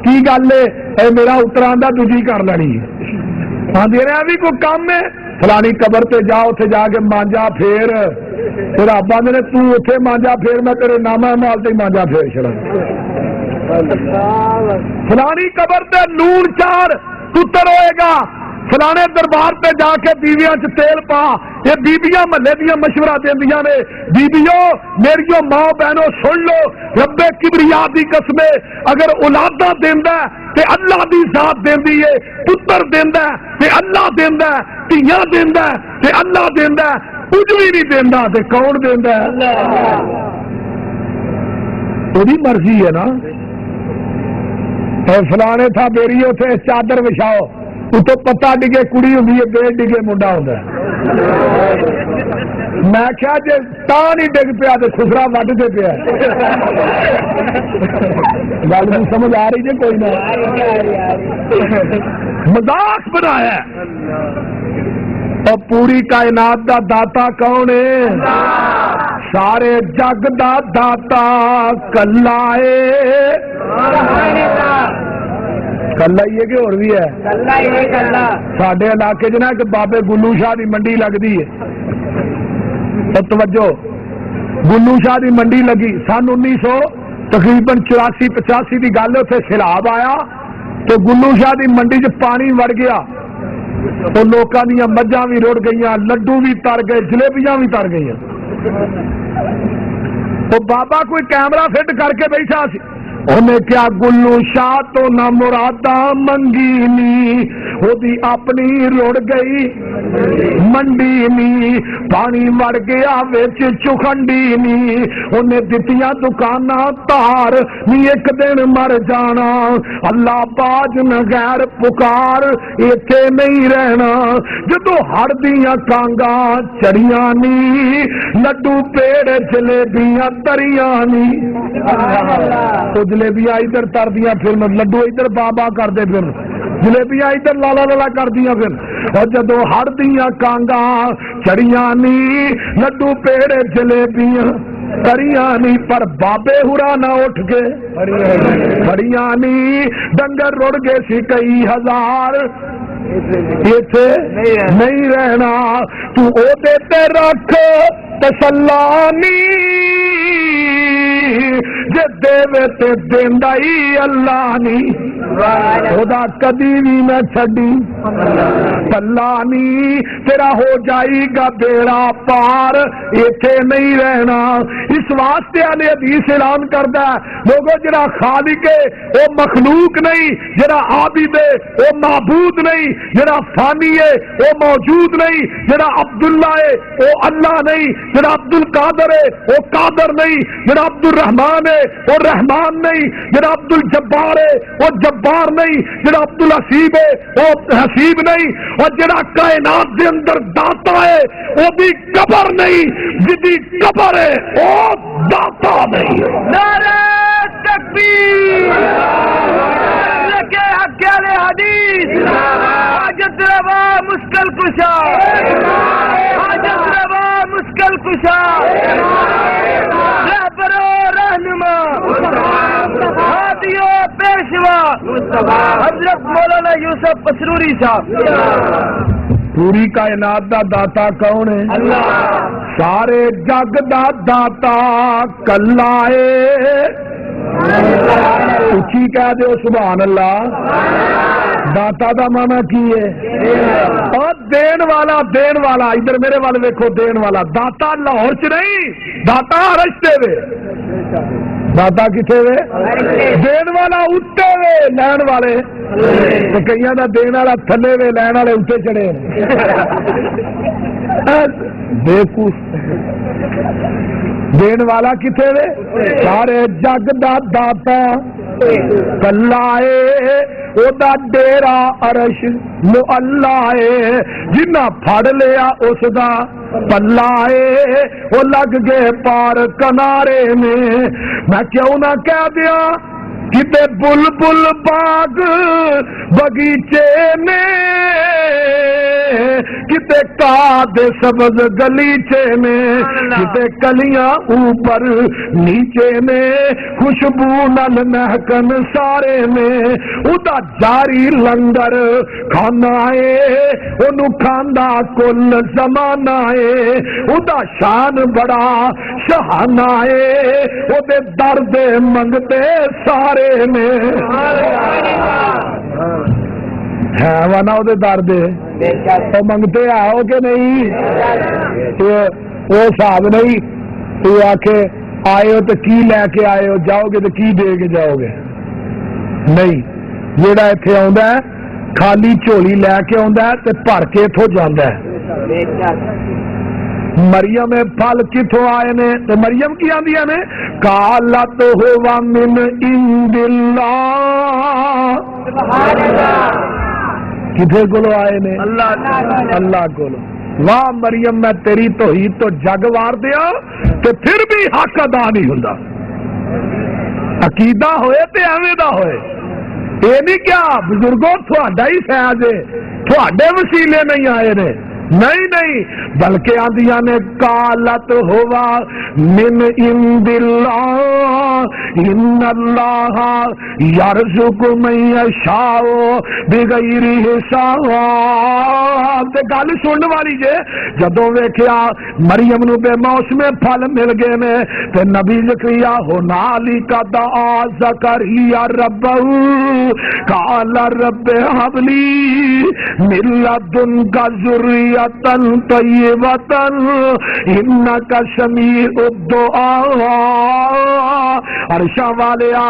کی گل ہے اے میرا اتراندا دوجی کر لینی ہے. آندی رہا بھی کوئی کام ہے فلانی قبر تے جا اتنے جا کے مانجا پھیر تیرا ابا نے تو اتنے مانجا پھیر میں تیرے نامہ مال تے مانجا پھیر چڑا. فلانی قبر تے نون 4 پتر ہوئے گا، فلانے دربار تے جا کے بیویاں چ تیل پا. یہ بیبیاں محلے دیا مشورہ دیندیاں نے بیبیوں میریو ماں بہنوں سن لو، رب کبریا دی قسم اگر اولاداں دیندا تے اللہ دی ذات دیندی ہے، پتر دیندا تے اللہ دیندا، دھیاں دیندا تے اللہ دیندا، کچھ بھی نہیں دیندا تے کون دیندا؟ وہی مرضی ہے نا. فلانے تھا میری اتنے چادر بچھاؤ اتو پتا ڈگے کڑی ہوں بے ڈگے منڈا ہوں. میں کیا جی تا نہیں ڈگ پیا تو خسرا وڈتے پیا. گل نہیں سمجھ آ رہی جی کوئی نہ مذاق بنایا. اور پوری کائنات دا داتا کون ہے؟ سارے جگ دا داتا کلا ہے. کلا ہی ہے کہ اور بھی ہے؟ ساڈے علاقے چ نا کہ بابے گلو شاہ دی منڈی لگتی ہے. توجہ گلو شاہ دی منڈی لگی سن 1900 تقریباً 84-85 کی گل. اتنے سیلاب آیا تو گلو شاہ دی منڈی چ پانی وڑ گیا تو لوگوں دیا مجھاں بھی رڑ گئی، لڈو بھی تر گئے، جلیبیاں بھی تر گئی. تو بابا کوئی کیمرہ فٹ کر کے بیٹھا سی انہیں کیا گلو شاہ تو نہ مرادا منگی نی دی اپنی رڑ گئی منڈی نی پانی مر گیا وچ چکھنڈی نی انہیں دتیاں دکاناں تار نی ایک دن مر جانا اللہ باج نہ غیر پکار ایتھے نہیں رہنا جدو ہڑ دیاں کانگاں چڑیاں نی لڈو پیڑ جلیبیاں تریاں نی تو جلیبیاں ادھر تر دیا پھر لڈو ادھر بابا کر دے پھر جلیبیاں ادھر لالا لالا کر دیا پھر اور جدو ہڑ دیا کانگا چڑیاں نی لڈو پیڑ جلیبیاں کریاں نی پر بابے ہورا نہ اٹھ کے کریاں نی ڈنگر رڑ گئے سی کئی ہزار ایتھے نہیں رہنا تو او دیتے رکھ تسلانی جے دیوے تے دیندا ہی اللہ نی خدا کدی بھی نہ چھڈی اللہ نی تیرا ہو جائے گا بیڑا پار ایتھے نہیں رہنا اس واسطے علی حدیث اعلان کردا ہے لوگوں جڑا خالق ہے وہ مخلوق نہیں جڑا عابد ہے وہ معبود نہیں جڑا فانی ہے وہ موجود نہیں جڑا عبداللہ ہے وہ اللہ نہیں جڑا عبد القادر ہے وہ قادر نہیں جڑا عبد الرحمان ہے وہ رحمان نہیں جڑا عبد الجبار ہے وہ جبار نہیں جڑا عبد الحسیب ہے وہ حسیب نہیں اور جڑا کائنات دے اندر داتا ہے وہ بھی قبر نہیں جدی قبر ہے وہ داتا نہیں نعرہ تکبیر لکے حق علی حدیث حاجت روا مشکل کشا حاجت روا مشکل کشا رہبر و رہنما ہادی و پیشوا حضرت مولانا یوسف پسروری صاحب پوری کائنات دا داتا کون ہے اللہ سارے جگ دا داتا کلا ہے اچھی کہہ دو سبحان اللہ داتا دا مانا کی ہے اور دین والا ادھر میرے والے دیکھو دین والا داتا لاہور چ نہیں داتا رشتے وے داتا کتنے وے دین والا اتے وے لین والے تو کئی دا دین والا تھلے وے لین والے اتنے چڑھے بیوقوف دین والا کتنے وے سارے جگ دا داتا کلا ہے او دا ڈیرا عرش معلا ہے جنہ پھڑ لیا اس دا پلا ہے وہ لگ گئے پار کنارے میں کیوں نہ کہہ دیا کتے بلبل باغ بگیچے میں کتے کاد سبز گلیچے میں کتے کلیاں اوپر نیچے میں خوشبو نل مہکن سارے میں ادا جاری لنگر کھانا ہے انہوں کھاندہ کل زمانہ ہے ادا شان بڑا شہانہ ہے ادے درد منگتے سارے میں ہے وانا وہ درد تو منگتے آؤ کہ نہیں وہ حساب نہیں تو آ کے آئے ہو تو کی لے کے آئے ہو جاؤ گے تو کی دے کے جاؤ گے نہیں جیڑا اتنے آندا ہے خالی جھولی لے کے آندا ہے تے بھر کے اتوں جاندا ہے مریم پھل کتوں آئے نے تو مریم کی آندی نے قالت ہوا من عند اللہ کتنے کولو آئے نے اللہ کولو واہ مریم میں تیری توحید تو جگ وار دیا تو پھر بھی حق ادا نہیں ہوندا عقیدہ ہوئے تے ایویں دا ہوئے یہ نہیں کیا بزرگوں تھوڑا ہی فیض ہے تھوڑے وسیلے نہیں آئے نے نہیں بلکہ آدیا نے قالت ہوا من عند اللہ ان اللہ یرزق من یشاء بغیر حساب تے گل سنن والی جے جدوں ویکھیا مریم نو بے موسم پھل مل گئے نے تے نبی زکریا ہنالک دعا زکریا ربہ قال رب هب لي من لدنك ذریہ ذریۃ طیبۃ انک سمیع الدعاء۔ عرشاں والیا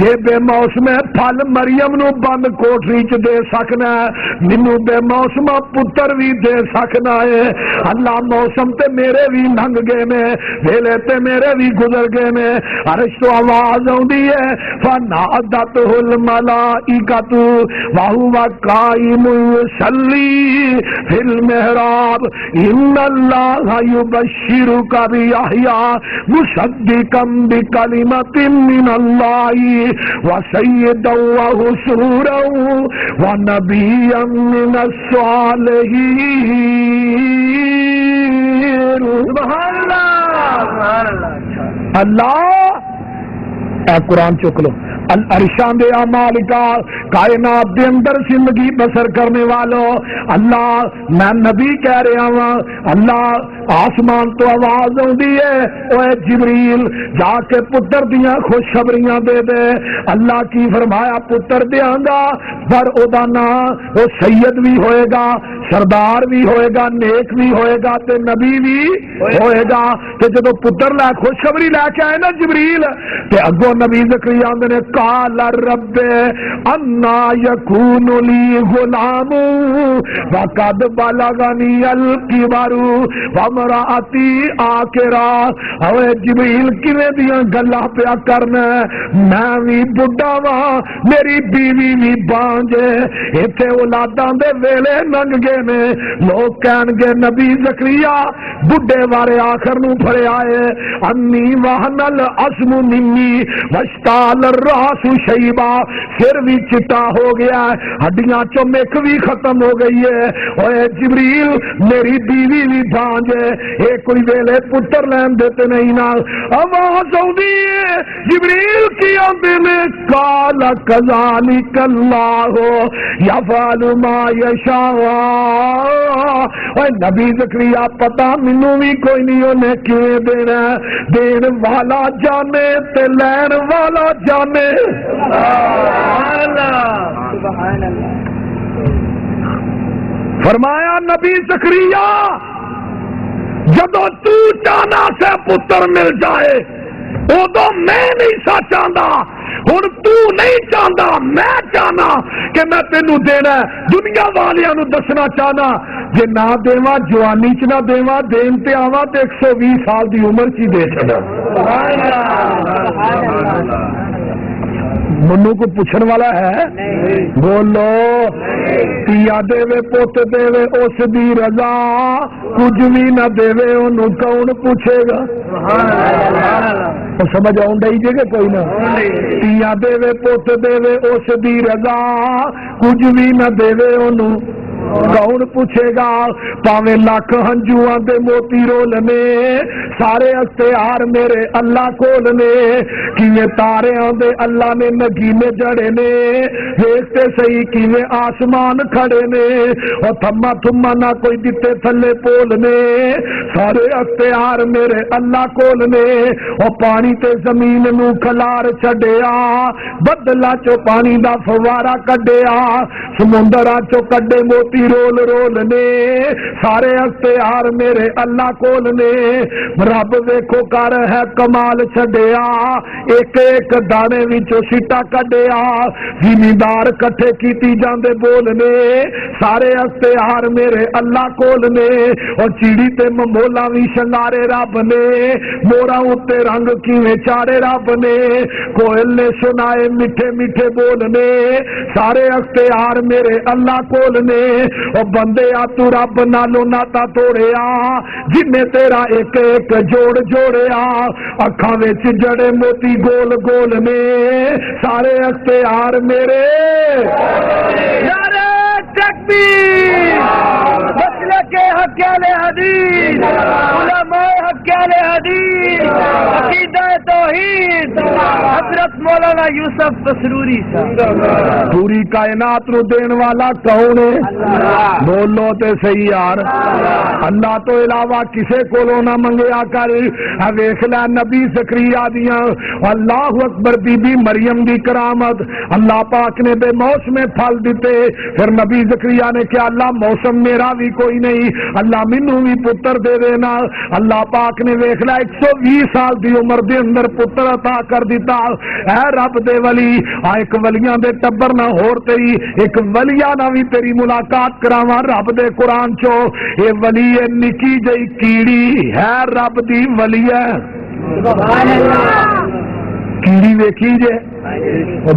جے بے موسم پھل مریم نو بند کوٹری چ دے سکنا ہے، مینوں بے موسم پتر بھی دے سکنا ہے۔ اللہ موسم تے میرے بھی لنگ گئے نے، ویلے تے میرے بھی گزر گئے نے، عرش تو آواز آندی ہے فنادتہ الملائکۃ وہو قائم یصلی فی المحراب ان اللہ یبشرک بیحییٰ مصدقا بکلمۃ من اللہ وسیدا وحصورا ونبیا من الصالحین۔ سبحان اللہ۔ اللہ اے قرآن چک لو، الارشان دے اعمال کا کائنات دے اندر زندگی بسر کرنے والوں، اللہ میں نبی کہہ رہا ہوں، اللہ آسمان تو آواز آندی ہے اوے جبریل جا کے پتر دیاں خوشخبریاں دے دے۔ اللہ کی فرمایا پتر دیاں گا پر او دا نام وہ سید بھی ہوئے گا، سردار بھی ہوئے گا، نیک بھی ہوئے گا تے نبی بھی ہوئے گا۔ کہ جدو پتر لے خوشخبری لے کے آئے نا جبریل تے اگوں نبی زکریا نے قال رب انا یکون لی غلام وقد بلغنی الکبر وامرأتی عاقرہ۔ اوے جبریل کیویں دیاں گلاں پیا کرنا، میں بھی بڈھا واں میری بیوی بھی بانج، ایتھے اولاداں دے ویلے لنگ گئے نے، لوگ کہن گے نبی زکریا بڈھے وارے آخر نو پھڑیا ہے، انی وہن العظم منی واشتعل الراس شیبا، سر بھی چٹا ہو گیا ہے، ہڈیاں چمک بھی ختم ہو گئی ہے۔ اوے جبریل میری بیوی بھی بانج ہے، اے کوئی ویلے پتر لین دیتے نہیں نا۔ آواز آؤندی ہے جبریل کی آندے نے قال کذالک اللہ یفعل ما یشاء۔ اوے نبی زکریا پتہ مینوں بھی کوئی نہیں اونے کیویں دینا، دین والا جانے تے لین والا جانے۔ فرمایا نبی زکریا جدو تو چاہنا سے پتر مل جائے ادو میں نہیں سا چاہتا، ہوں تو نہیں چاہتا میں چاہنا کہ میں تینوں دینا، دنیا والیاں نو دسنا چاہنا جے نہ دیواں جوانی چ نہ دیواں دین تے آواں تے 120 سال دی عمر چ دے چھڈا۔ منو کو پوچھن والا ہے؟ بولو پیا دے پوت دے اس دی رضا، کچھ بھی نہ دے انہوں کون پوچھے گا؟ سمجھ آؤں ڈی جے کہ کوئی نہ؟ پیا دے پوت دے اس دی رضا، کچھ بھی نہ دے انہوں کون پوچھے گا؟ پاویں لاکھ ہنجواں دے موتی رولنے، سارے اختیار میرے اللہ کول نے، کیویں تاریاں دے اللہ نے نگینے جڑے نے، ویکھتے صحیح کیویں آسمان کھڑے نے، او تھما تھما نہ کوئی دتے تھلے پول نے، سارے اختیار میرے اللہ کول نے۔ او پانی تے زمین نو کھلار چھڈیا، بدلا چو پانی دا فوارا کڈیا، سمندراں چو کڈے موتی رول رول نے، سارے اختیار میرے اللہ کول نے۔ رب ویکھو کر ہے کمال چھڈیا، ایک ایک دانے وچوں سٹا کڈیا، زمیندار کٹھے کیتی جاندے بولنے، سارے اختیار میرے اللہ کول نے۔ اور چیڑی تے ممولا وی شنگارے رب نے، مورا اتے رنگ کیویں چارے رب نے، کوئل نے سنائے میٹھے میٹھے بولنے، سارے اختیار میرے اللہ کول نے۔ او بندے آ تو رب نالوں ناتا توڑیا، جن تیرا ایک ایک جوڑ جوڑیا، اکھاں وچ جڑے موتی گول گول نے، سارے اختیار میرے۔ نعرہ تکبیر، مسلک حق اہل حدیث، علماء حق اہل حدیث، عقیدہ توحید حضرت مولانا یوسف پسروری صاحب. پوری کائنات نو دین والا کون ہے؟ بولو تے صحیح یار. اللہ تو علاوہ کسے کولو نہ منگیا کر. ویکھ لے نبی زکریا دیاں اللہ اکبر بی بی مریم دی کرامت. اللہ پاک نے بے موسم پھل دیتے. پھر نبی زکریا نے کہا اللہ موسم میرا بھی کوئی نہیں, اللہ مینوں بھی پتر دے دینا. اللہ پاک نے ویکھ لے 120 سال دی عمر دے اندر پتر عطا کر دیتا. اے رب دے ولی, ایک ولیاں دے ٹبر نہ ہور تیری ایک ولیہ نہ بھی تیری ملاقات کراواں رب دے قرآن چو. اے ولی اے نکی جئی کیڑی ہے رب دی ولی ہے. کیڑی ویکھی جے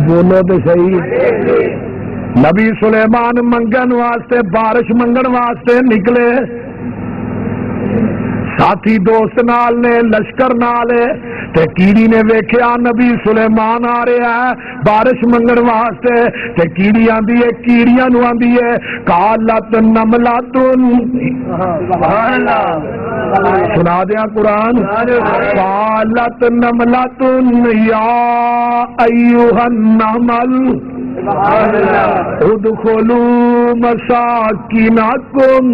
بولو تو صحیح. نبی سلیمان منگن واسطے بارش منگن واسطے نکلے, ساتھی دوست نال نے لشکر نال تے کیڑی نے ویکھیا نبی سلیمان آ رہا ہے بارش منگن واسطے. تے کیڑی آندی ہے کیڑیاں نو آندی ہے قالت نملۃ, سنا دیا قرآن, قالت نملۃ یا ایھا النمل ادخلوا مساکنکم.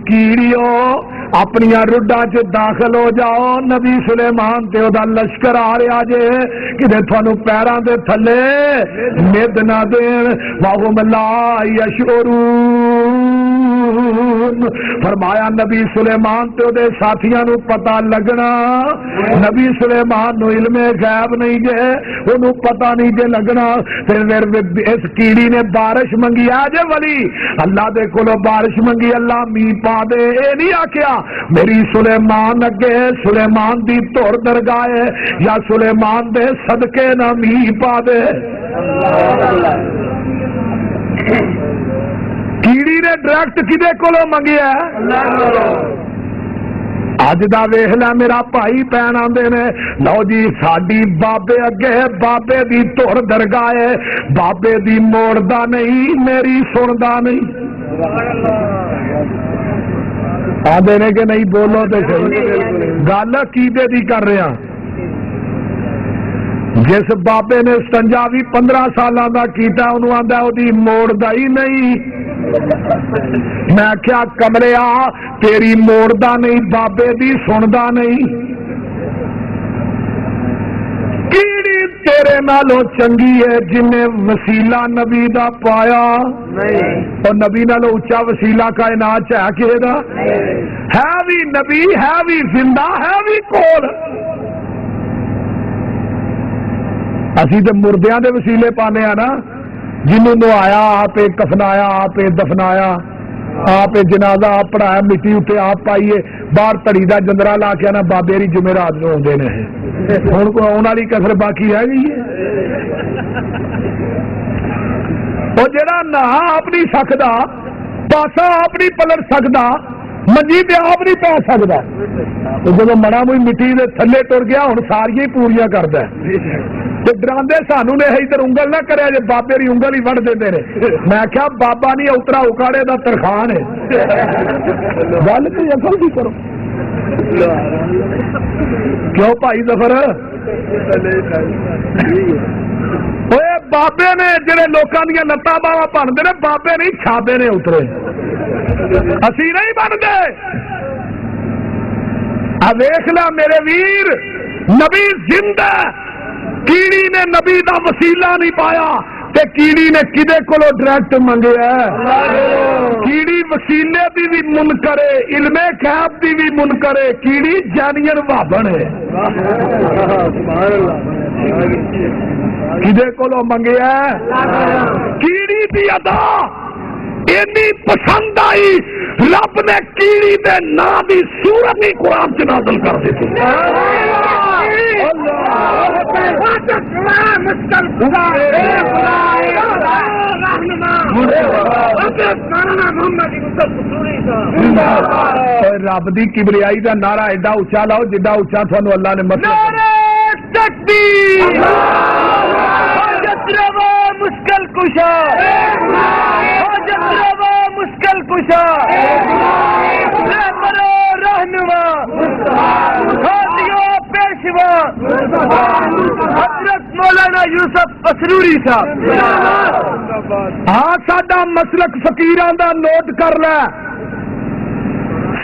کیڑیو اپنی رڈا چ داخل ہو جاؤ. نبی سلیمان تے او دا لشکر آ رہا جے کہ تھانوں پیراں دے تھلے مد نہ دین. وہم لا یشعرون. فرمایا نبی سلیمان تے او دے ساتھیاں نو پتہ لگنا. نبی سلیمان نو علم غیب نہیں جے, اونوں پتہ نہیں جے لگنا. پھر اس کیڑی نے بارش منگی جے ولی اللہ دے کولو بارش منگی اللہ می پا دے. اے نہیں آکھیا میری سلیمان اگے سلیمان دی تور درگاہ یا سلیمان دے صدقے نہ می پا دے. کیڑی نے ڈائریکٹ کدے کولو منگیا؟ اج دا ویکھ لے میرا بھائی بہن آندے نے لو جی ساڈی بابے اگے بابے دی تور درگاہ ہے, بابے دی موڑدا نہیں میری سندا نہیں. آدھے نے کہ نہیں بولو تو صحیح. گل عقیدے دی کر رہا. جس بابے نے استنجا بھی 15 سالاں دا کیتا انہوں آندا او دی موڑدا ہی نہیں. میں کیا کمریا تیری موڑدا نہیں بابے دی سندا نہیں. کیڑی تیرے نالوں چنگی ہے جنہیں وسیلہ نبی دا پایا اور نبی نالوں اچا وسیلہ کائنات ہے کہے دا ہے بھی نبی ہے بھی زندہ ہے بھی کول. اسی تو مردیاں دے وسیلے پانے ہیں نا, جنہوں نوایا آپ کفنایا آپ دفنایا آپ جنازہ آپ پڑھایا مٹی اتنے آپ پائیے باہر تڑی دا جندرا لا کے نا بابے ری جمعرات نو آتے ہیں. ہوں کو آنے والی کسر باقی ہے گئی ہے. وہ جڑا نہ آپ نہیں سکتا پاسا آپ نہیں پلٹ سکتا منجی پہ آپ نہیں پا سکتا. جب مڑا موئی مٹی دے تھلے ٹر گیا ہوں ساری پوریاں کرتا ہے. ڈراندے سانو نے ادھر انگل نہ کرے جی بابے ری انگل ہی وڑ دے. میں کیا بابا نہیں اترا اکاڑے دا ترخان ہے. گل تو اصل کی کرو کیوں بھائی ظفر بابے نے جڑے لوکاں دیا لتاں باواں بنتے نے بابے نہیں چھابے نے اترے اسی نہیں بنتے. ویخ لا میرے ویر نبی زندہ کیڑی نے نبی دا وسیلہ نہیں پایا تے کیڑی نے کدے کولو ڈائریکٹ منگیا. کیڑی وسیلے دی بھی منکر ہے علم غیب دی بھی منکر ہے. کیڑی جانین وابن ہے کدے کولو منگیا. کیڑی دی ادا اینی پسند آئی رب نے کیڑی دے نا دی سورت ہی قرآن سے نازل کر دیتی. رب دی کبریائی دا نعرہ ایڈا اچا لاؤ جڈا اچا تھانو اللہ نے مشکل کشا مشکل کشا رہنما یوسف پسروری صاحب ہاں ساڈا مسلک فقیراں دا نوٹ کر لے،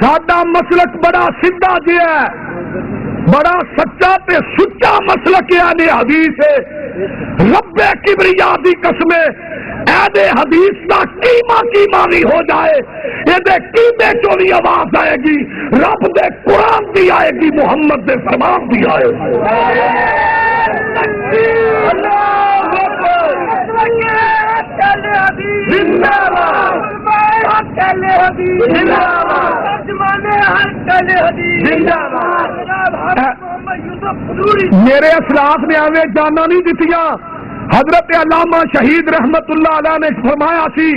ساڈا مسلک بڑا سیدھا جہا ہے، بڑا سچا تے سچا مسلک اہل حدیث ہے۔ رب کبریا دی قسم اہل حدیث دا کیما بھی ہو جائے، یہ کیمے چوں بھی آواز آئے گی، رب دے قرآن دی آئے گی، محمد دے فرمان دی آئے گی۔ میرے اسلاف نے ہمیں جانا نہیں دتیاں۔ حضرت علامہ شہید رحمت اللہ علیہ نے فرمایا سی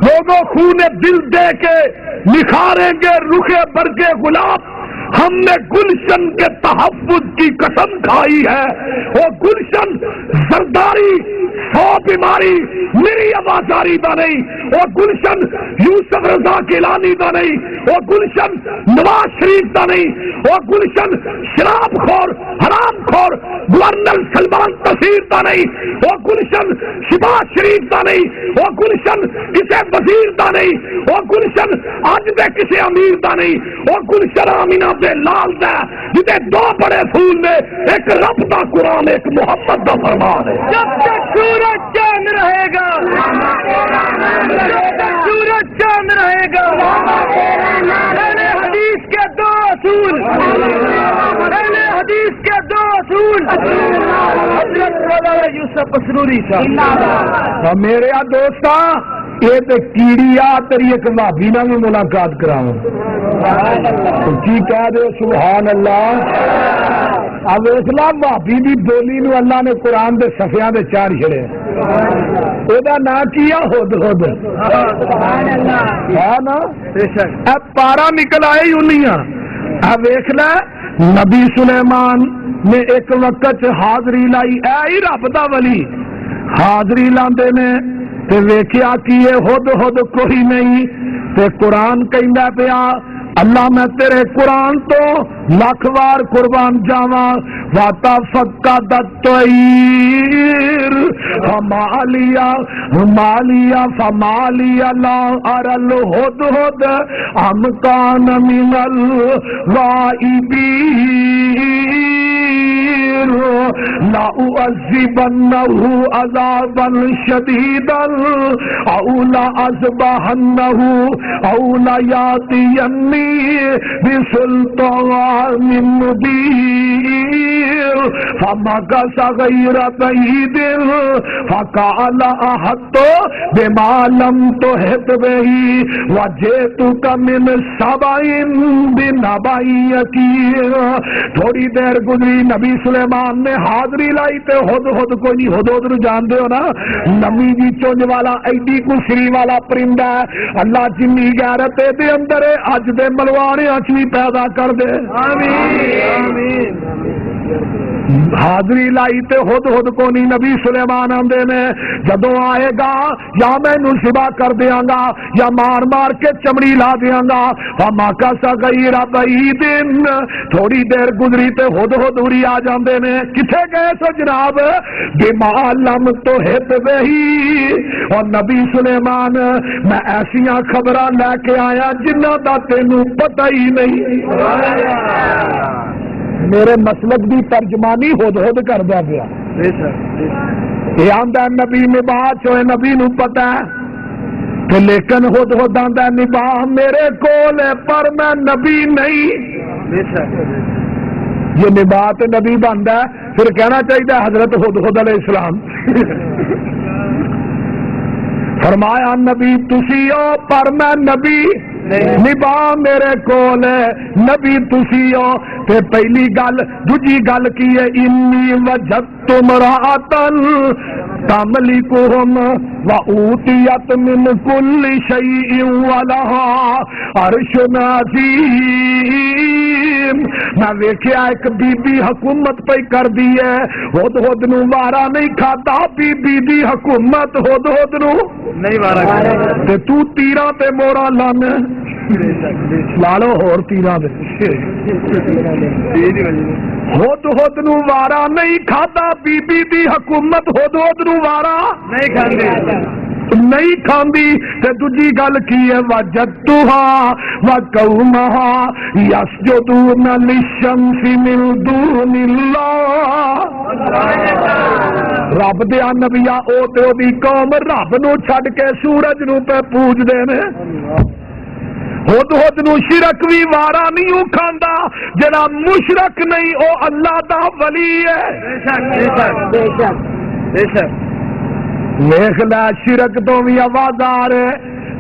لوگوں خون دل دے کے نکھاریں گے رخ برگ گلاب، ہم نے گلشن کے تحفظ کی قسم کھائی ہے۔ وہ گلشن زرداری سو بیماری میری آوازاری دا نہیں، وہ گلشن یوسف رضا گیلانی دا نہیں، وہ گلشن نواز شریف دا نہیں، وہ گلشن شراب خور حرام خور گورنر سلمان تصیر دا نہیں، وہ گلشن شہباز شریف دا نہیں، وہ گلشن کسی وزیر دا نہیں، وہ گلشن اج دے کسی امیر دا نہیں، وہ گلشن آمینہ دے لال دا جتے دو بڑے پھول نے، ایک رب دا قرآن ایک محمد دا فرمان ہے۔ جب تک سورج چاند رہے گا، سورج چاند رہے گا، اہل حدیث کے دو اصول، اہل حدیث کے دو اصول، حضرت مولانا یوسف پسروری صاحب۔ میرے دوستا یہ تو کیڑی آ تیری ایک بھابی نہ بھی ملاقات کراؤں کی کہہ دے سبحان اللہ۔ اب اسلام بھابی دی بولی نو اللہ نے قرآن دے صفحیاں دے چار چھڑے، وہ نام کیا ہد ہد ہے نا، اب پارا نکل آئے ہی انہیں۔ اب ویخ لے نبی سلیمان نے ایک وقت حاضری لائی، اے ہی رب دا ولی حاضری لاندے نے تے ویکھیا کہ یہ ہد ہد کوئی نہیں، تے قرآن کہندا پیا اللہ میں تیرے قرآن تو لاکھ وار قربان جاواں، واتا فکا دتویر فمالیا مالیا فمالیا لا ارل ہد ہد ام کان من الغائبین لا اعذبنہ عذابا شدیدا او لا اذبحنہ او لا یاتینی بسلطان مبین فمکث غیر بعید فقال احط بما لم تحط به وجئتک من سبع بنبأ یقین۔ تھوڑی دیر گزری نبی سلیمان نے حاضری لائی تے ہد ہد کوئی نہیں، ہد ہد جانتے ہو نا، نمی دی چونج والا ایڈی کو سری والا پرندہ ہے، اللہ جنی غیرت دے اندر اج دے ملوانے اچ بھی پیدا کر دے آمین۔ حاضری لائی تے ہد ہد کو نہیں، نبی سلیمان آندے نے جدوں آئے گا یا میں نو ذبح کر دیاں گا یا مار مار کے چمڑی لا دیاں گا۔ فمکث غیر بعید، تھوڑی دیر گزری تے ہد ہد اڑی آ جاندے نے، کتھے گئے سو جناب؟ بما لم تحط به، اور نبی سلیمان میں ایسیاں خبراں لے کے آیا جنہاں دا تینوں پتہ ہی نہیں۔ میرے مسلک دی ترجمانی ہد ہد کردا پیا، یہ آندا نبی نباہ چوئے نبی نو پتہ ہے، لیکن ہد ہد آندا نباہ میرے کول ہے پر میں نبی نہیں۔ یہ نباہ تے نبی بندا ہے پھر کہنا چاہیے حضرت ہد ہد علیہ السلام فرمایا نبی تسی ہو پر میں نبی، نباہ میرے کول ہے نبی تسی ہو۔ تے پہلی گل دوجی گل کی ہے انی وجدت امرأۃ تملکہم وأوتیت من کل شیء ولہا عرش عظیم میں ویکھیا ایک بی بی حکومت پہ کر دی ہے، ہد ہد نو وارا نہیں کھادا بی بی دی حکومت ہد ہد نو نہیں مارا تے تو تیراں تے مورا لان لا لو ہور تیراں دے ہد ہد نو وارا نہیں کھادا بی بی دی حکومت ہد ہد نو وارا نہیں کھاندے نہیں کھاندی تے دوجی گل کی ہے وجدتھا وقومھا یسجدون للشمس من دون اللہ رب دیا نبیا او تے او دی قوم رب نو چھڈ کے سورج نو پہ پوج دے نے ہد ہد نو شرک بھی وارا نہیں کھاندا جڑا مشرک نہیں او اللہ دا ولی ہے ویکھ لے شرک تو بھی آواز آ رہے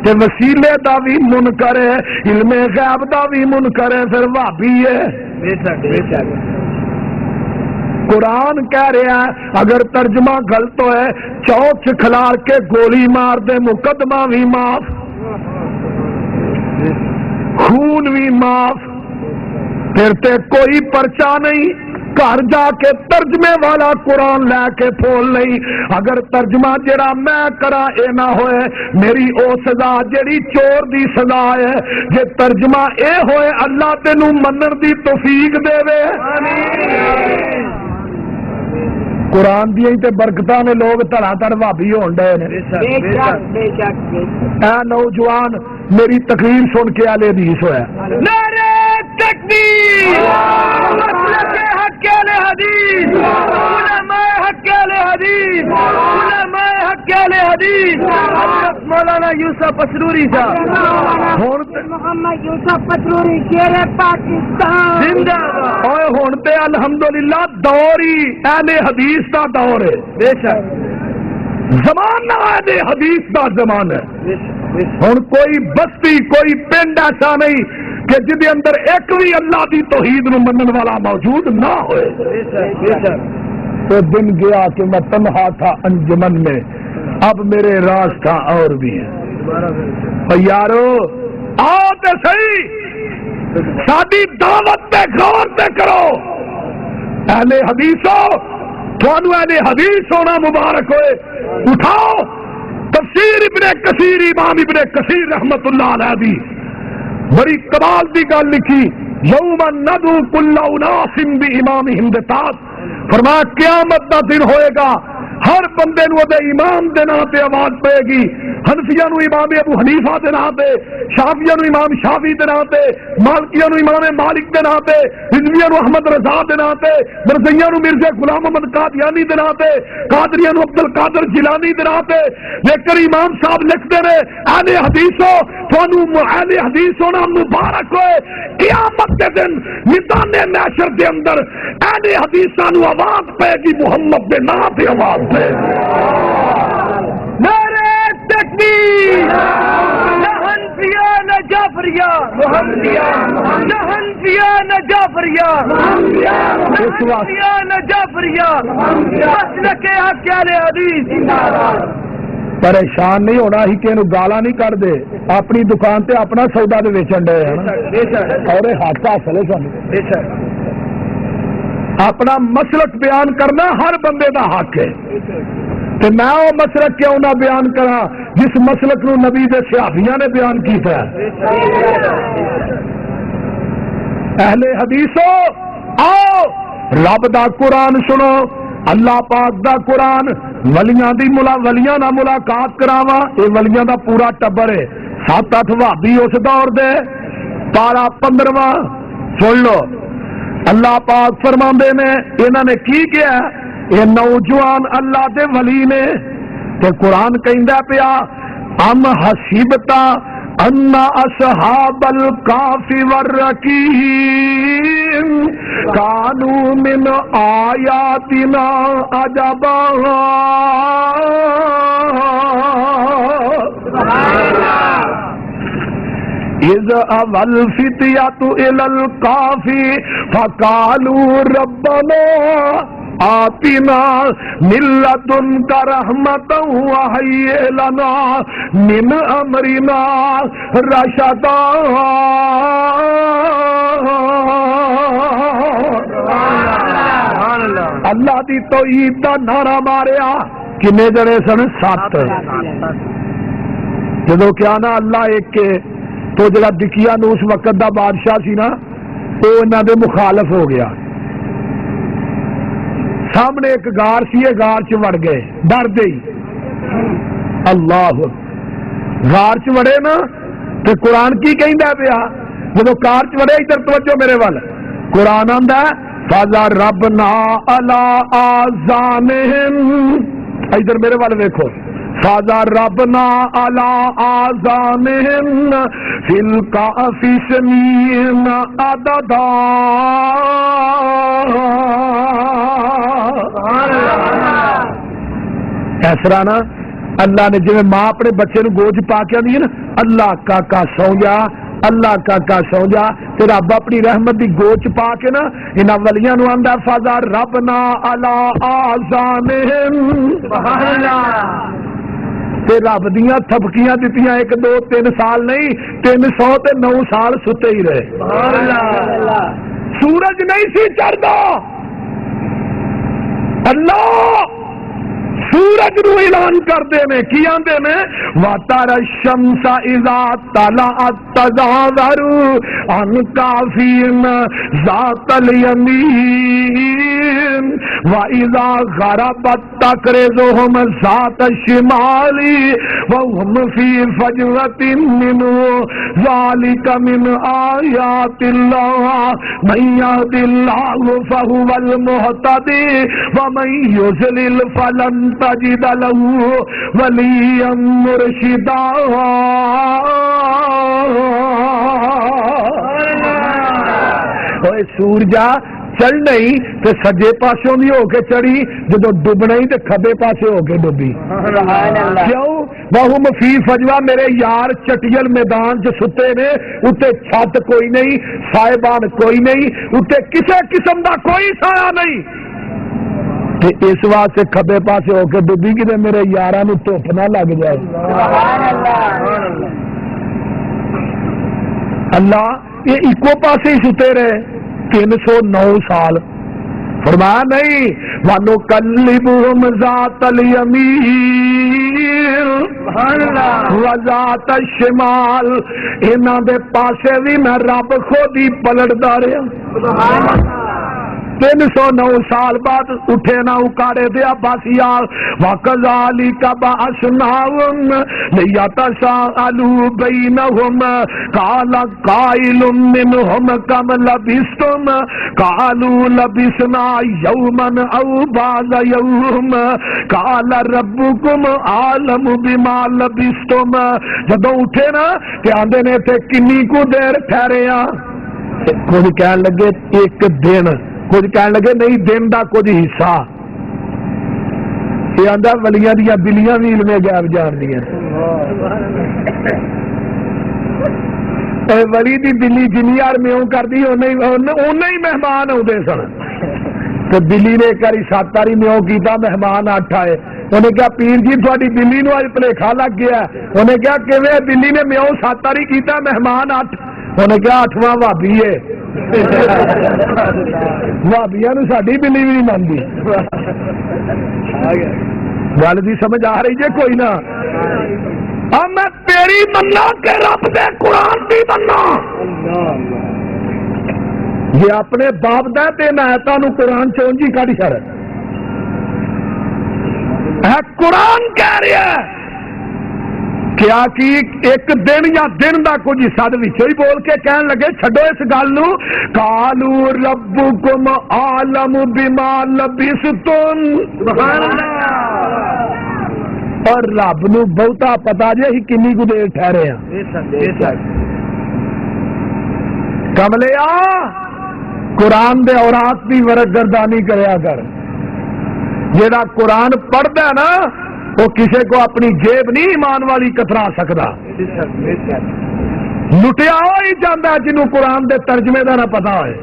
تے وسیلے دا بھی منکر ہے علم غیب دا بھی منکر ہے پھر وہابی ہے قرآن کہہ رہا ہے اگر ترجمہ غلط ہے چوک کھلار کے گولی مار دے مقدمہ بھی معاف خون بھی معاف پھر تے کوئی پرچہ نہیں گھر جا کے ترجمے والا قرآن لے کے پھول نہیں اگر ترجمہ جڑا میں کرا اے نہ ہوئے میری او سزا جڑی چور دی سزا ہے جے ترجمہ اے ہوئے اللہ تینو منن دی توفیق دے وے قرآن دی تے برکتاں نے لوگ دھڑا دھڑ بھابی ہون ڈے نے اے نوجوان میری تقریر سن کے آلے حدیث ہویا نعرہ تکبیر مسلک حق اہل حدیث علماء حق اہل حدیث علماء حق اہل حدیث حضرت مولانا یوسف پسروری صاحب محمد یوسف پتروری شیر پاکستان زندہ اوے ہن تے الحمدللہ دور ہی اہل حدیث دا دور ہے بے شک زمانہ اہل حدیث دا زمانہ ہے ہن کوئی بستی کوئی پنڈ ایسا نہیں کہ جدے اندر ایک بھی اللہ دی توحید نو منن والا موجود نہ ہوئے تو دن گیا کہ میں تنہا تھا انجمن میں اب میرے راز تھا اور بھی ہے یارو آؤ تے صحیح ساری دعوت تے غور تے کرو اہل حدیثو تھانو اہل حدیث ہونا مبارک ہوئے اٹھاؤ تفسیر ابن کثیر امام ابن کثیر رحمت اللہ علیہ دی بڑی کمال دی گل لکھی یوم ندعو کل اناس بامامہم بطاس فرمایا قیامت دا دن ہوئے گا ہر بندے نو دے امام دے نام تے آواز پائے گی حنفیہ نو امام ابو حنیفہ دے نام تے شافعیہ نو امام شافعی دے نام تے مالکیہ نو امام مالک دے نام تے رضویہ نو احمد رضا دے نام تے مرزیہ نو مرزا غلام محمد قادیانی دے نام تے قادریہ نو عبد القادر جیلانی دے نام تے لیکن امام صاحب لکھتے رہے اہل حدیثو تھانو اہل حدیث ہونا مبارک ہوئے قیامت کے دن میدان محشر دے اندر اہل حدیثاں نو آواز پائے گی محمد دے نام تے آواز پائے گی نعرہ تکبیر نہ حنفیہ نہ جعفریہ نہ حنفیہ نہ جعفریہ نہ حنفیہ نہ جعفریہ مسلک حق اہل حدیث پریشان نہیں ہونا ہی کہ گالا نہیں کر دے اپنی دکان تے اپنا سودا دے ویچن ڈے اور حق حاصل ہے سانو اپنا مسلک بیان کرنا ہر بندے دا حق ہے تو میں وہ مسلک کیوں نہ بیان کرا جس مسلک نو نبی دے صحابیاں نے بیان کیتا ہے اہل حدیثو آؤ رب دا قرآن سنو اللہ پاک دا قرآن ولیاں دی ولیاں نہ ملاقات کراوا یہ ولیاں دا پورا ٹبر ہے 7-8 وہابی اس دور دے پارا 15واں سن لو اللہ پاک فرماندے نے انہوں نے کی کیا یہ نوجوان اللہ دے ولی نے تو قرآن کہندا پیا ام حسبتا ان اصحاب الکاف والرقیم کانوا من آیاتنا عجبا اذ اول فتیۃ الی الکاف فقالوا ربنا آتنا من لدنک رحمتا وہیئ لنا من امرنا رشدا اللہ دی توحید دا نعرہ ماریا. کنے جنے سن؟ 7. جدو کیا نا اللہ ایک کے تو جڑا دکیا نو اس وقت دا بادشاہ سی نا وہ انہاں دے مخالف ہو گیا. سامنے ایک غار سی, غار چ وڑ گئے ڈر گئی. اللہ غار چ وڑے نا تو قرآن کی کہندا پیا جدو کار چ وڑے. ادھر توجہ میرے وال, قرآن آندا فَضَرَبْنَا عَلَىٰ آذَانِهِمْ. ادھر میرے وال ویکھو. فَضَرَبْنَا عَلَىٰ آذَانِهِمْ فِي الْكَهْفِ سِنِينَ عَدَدًا. اس طرح نا اللہ نے جی ماں اپنے بچے نو گوج پا کے آدھی ہے نا اللہ کاکا سو جا, اللہ کاکا سو جا, تے رب اپنی رحمت دی گوچ پا کے نا انہاں ولیاں نو آندا فَضَرَبْنَا عَلَىٰ آذَانِهِمْ. سبحان اللہ. تے رب دیاں تھپکیاں دتیاں 1 2 3 سال نہیں 300 تے 9 سال ستے ہی رہے. سبحان اللہ. سورج نہیں سی چڑھدا. اللہ سورج نو اعلان کردے نے کی آندے نے وَتَرَى الشَّمْسَ إِذَا طَلَعَت تَزَاوَرُ عَنْ كَهْفِهِمْ ذَاتَ الْيَمِينِ وَإِذَا غَرَبَت تَقْرِضُهُمْ ذَاتَ الشِّمَالِ وَهُمْ فِي فَجْوَةٍ مِّنْهُ ذَلِكَ مِنْ آيَاتِ اللَّهِ مَن يَهْدِ اللَّهُ فَهُوَ الْمُهْتَدِي وَمَن يُضْلِلْ فَلَن تجد له وليا مرشدا. اوے سورجا چڑھ نہیں تے سجے پاسوں بھی ہو کے چڑھی, جدو ڈبنا ہی تے کھبے پاسے ہو کے ڈبی. کیوں؟ وہم فی فجوا, میرے یار چٹیل میدان چ ستے نے, اتنے چھت کوئی نہیں, سائبان کوئی نہیں, اتنے کسی قسم دا کوئی سایہ نہیں. اس واسطے کھبے پاسے ہو کے ڈبی کہ میرے یاراں نو دھوپ نہ لگ جائے. اللہ یہ ایکو پاسے ہی ستے رہے 309 سال. فرمایا نہیں وَنُقَلِّبُهُمْ ذَاتَ الْيَمِينِ وَذَاتَ الشِّمَالِ. انہاں دے پاسے بھی میں رب خود ہی پلٹدا رہا. 309 سال بعد اٹھے نہ اکاڑے دیا باسیا. وَكَذَلِكَ بَعَثْنَاهُمْ لِيَتَسَاءَلُوا بَيْنَهُمْ قَالَ قَائِلٌ مِّنْهُمْ كَمْ لَبِثْتُمْ قَالُوا لَبِثْنَا يَوْمًا أَوْ بَعْضَ يَوْمٍ قَالَ رَبُّكُمْ أَعْلَمُ بِمَا لَبِثْتُمْ. جدوں اٹھے نا کہ آندے نے تے کنی کو دیر ٹھہرے ہاں. کچھ کہن لگے 1 دن, کچھ کہنے لگے نہیں دن دا کچھ حصہ. یہ آندا ولیاں دیاں بلیاں بھی علم غیب جان دیاں. ولی دی بلی جنی یار میوں کردی اونے ہی مہمان آتے سن. تو بلی نے ایک باری 7 باری میوں کیتا, مہمان 8 آئے. انہیں کہا پیر جی تھوڑی بلی نو اج بھلیکھا لگ گیا. انہیں کہا کیویں؟ بلی نے میوں 7 باری کیتا, مہمان 8. انہیں کہا 8واں بھابی ہے. بھابیاں نو ساڈی بلی بھی نہیں مانتی. گل دی سمجھ آ رہی جے کوئی نہ؟ اب میں تیری مننا کہ رب دے قرآن دی مننا. یہ اپنے باپ دا تے آیتاں نو قرآن چونجی کڈ چھڑ. قرآن کہہ رہا ہے کیا کی 1 دن یا دن دا کچھ حصہ وچوں ہی بول کے کہن لگے چھڈو اس گل نو. قالوا ربکم عالم بما لبثتم. سبحان اللہ. اور رب نو بہتا پتا جے ہی کنی کو دیر ٹھہرے ہیں. کملیا قرآن دے اوراق دی ورق گردانی کریا کر. جیڑا قرآن پڑھدا ہے نا وہ کسی کو اپنی جیب نہیں ایمان والی کترا سکتا. لٹیا ہی جانا جنہوں قرآن دے ترجمے کا نہ پتا ہے.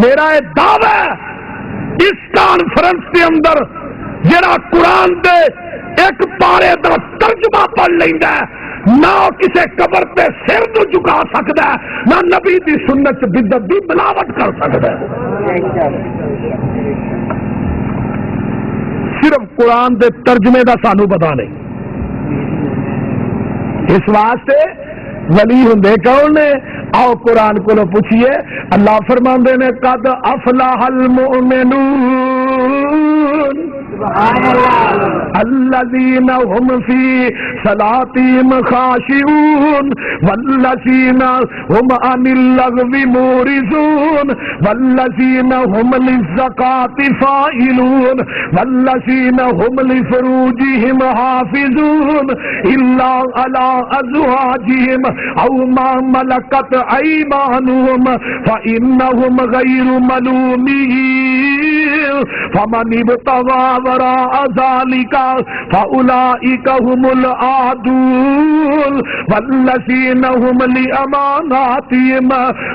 میرا یہ دعوی ہے اس کانفرنس کے اندر جڑا قرآن دے ایک پارے دا ترجمہ پڑھ لینا ہے نہ کسی قبر پہ سر تو جھکا سکتا ہے نہ نبی دی سنت بدعت دی ملاوٹ کر سکتا ہے. صرف قرآن دے ترجمے دا سانو پتا نہیں. اس واسطے ولی ہندے کون نے؟ آؤ قرآن کو پوچھئے. اللہ فرماندے نے قد افلح المؤمنون الذین هم فی صلاتهم خاشعون والذین هم عن اللغو معرضون والذین هم للزکاة فاعلون والذین هم لفروجهم حافظون الا علی ازواجهم او ما ملکت ایمانهم فإنهم غیر ملومین فمن ابتغى وراء ذلك فأولئك هم العادون والذين هم لأماناتهم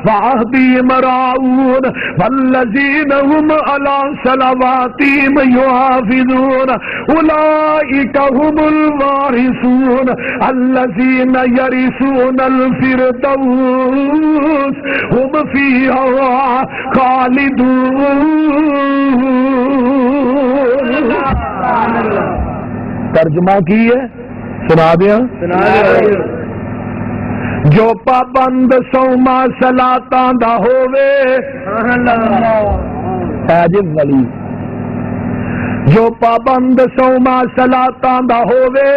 وعهدهم راعون والذين هم على صلواتهم يحافظون أولئك هم الوارثون الذين يرثون الفردوس هم فيها خالدون. ترجمہ کی ہے سنا دیا. جو پابند سوما صلاتاں دا ہووے عاجز ولی جو پابند سوما صلاتاں دا ہووے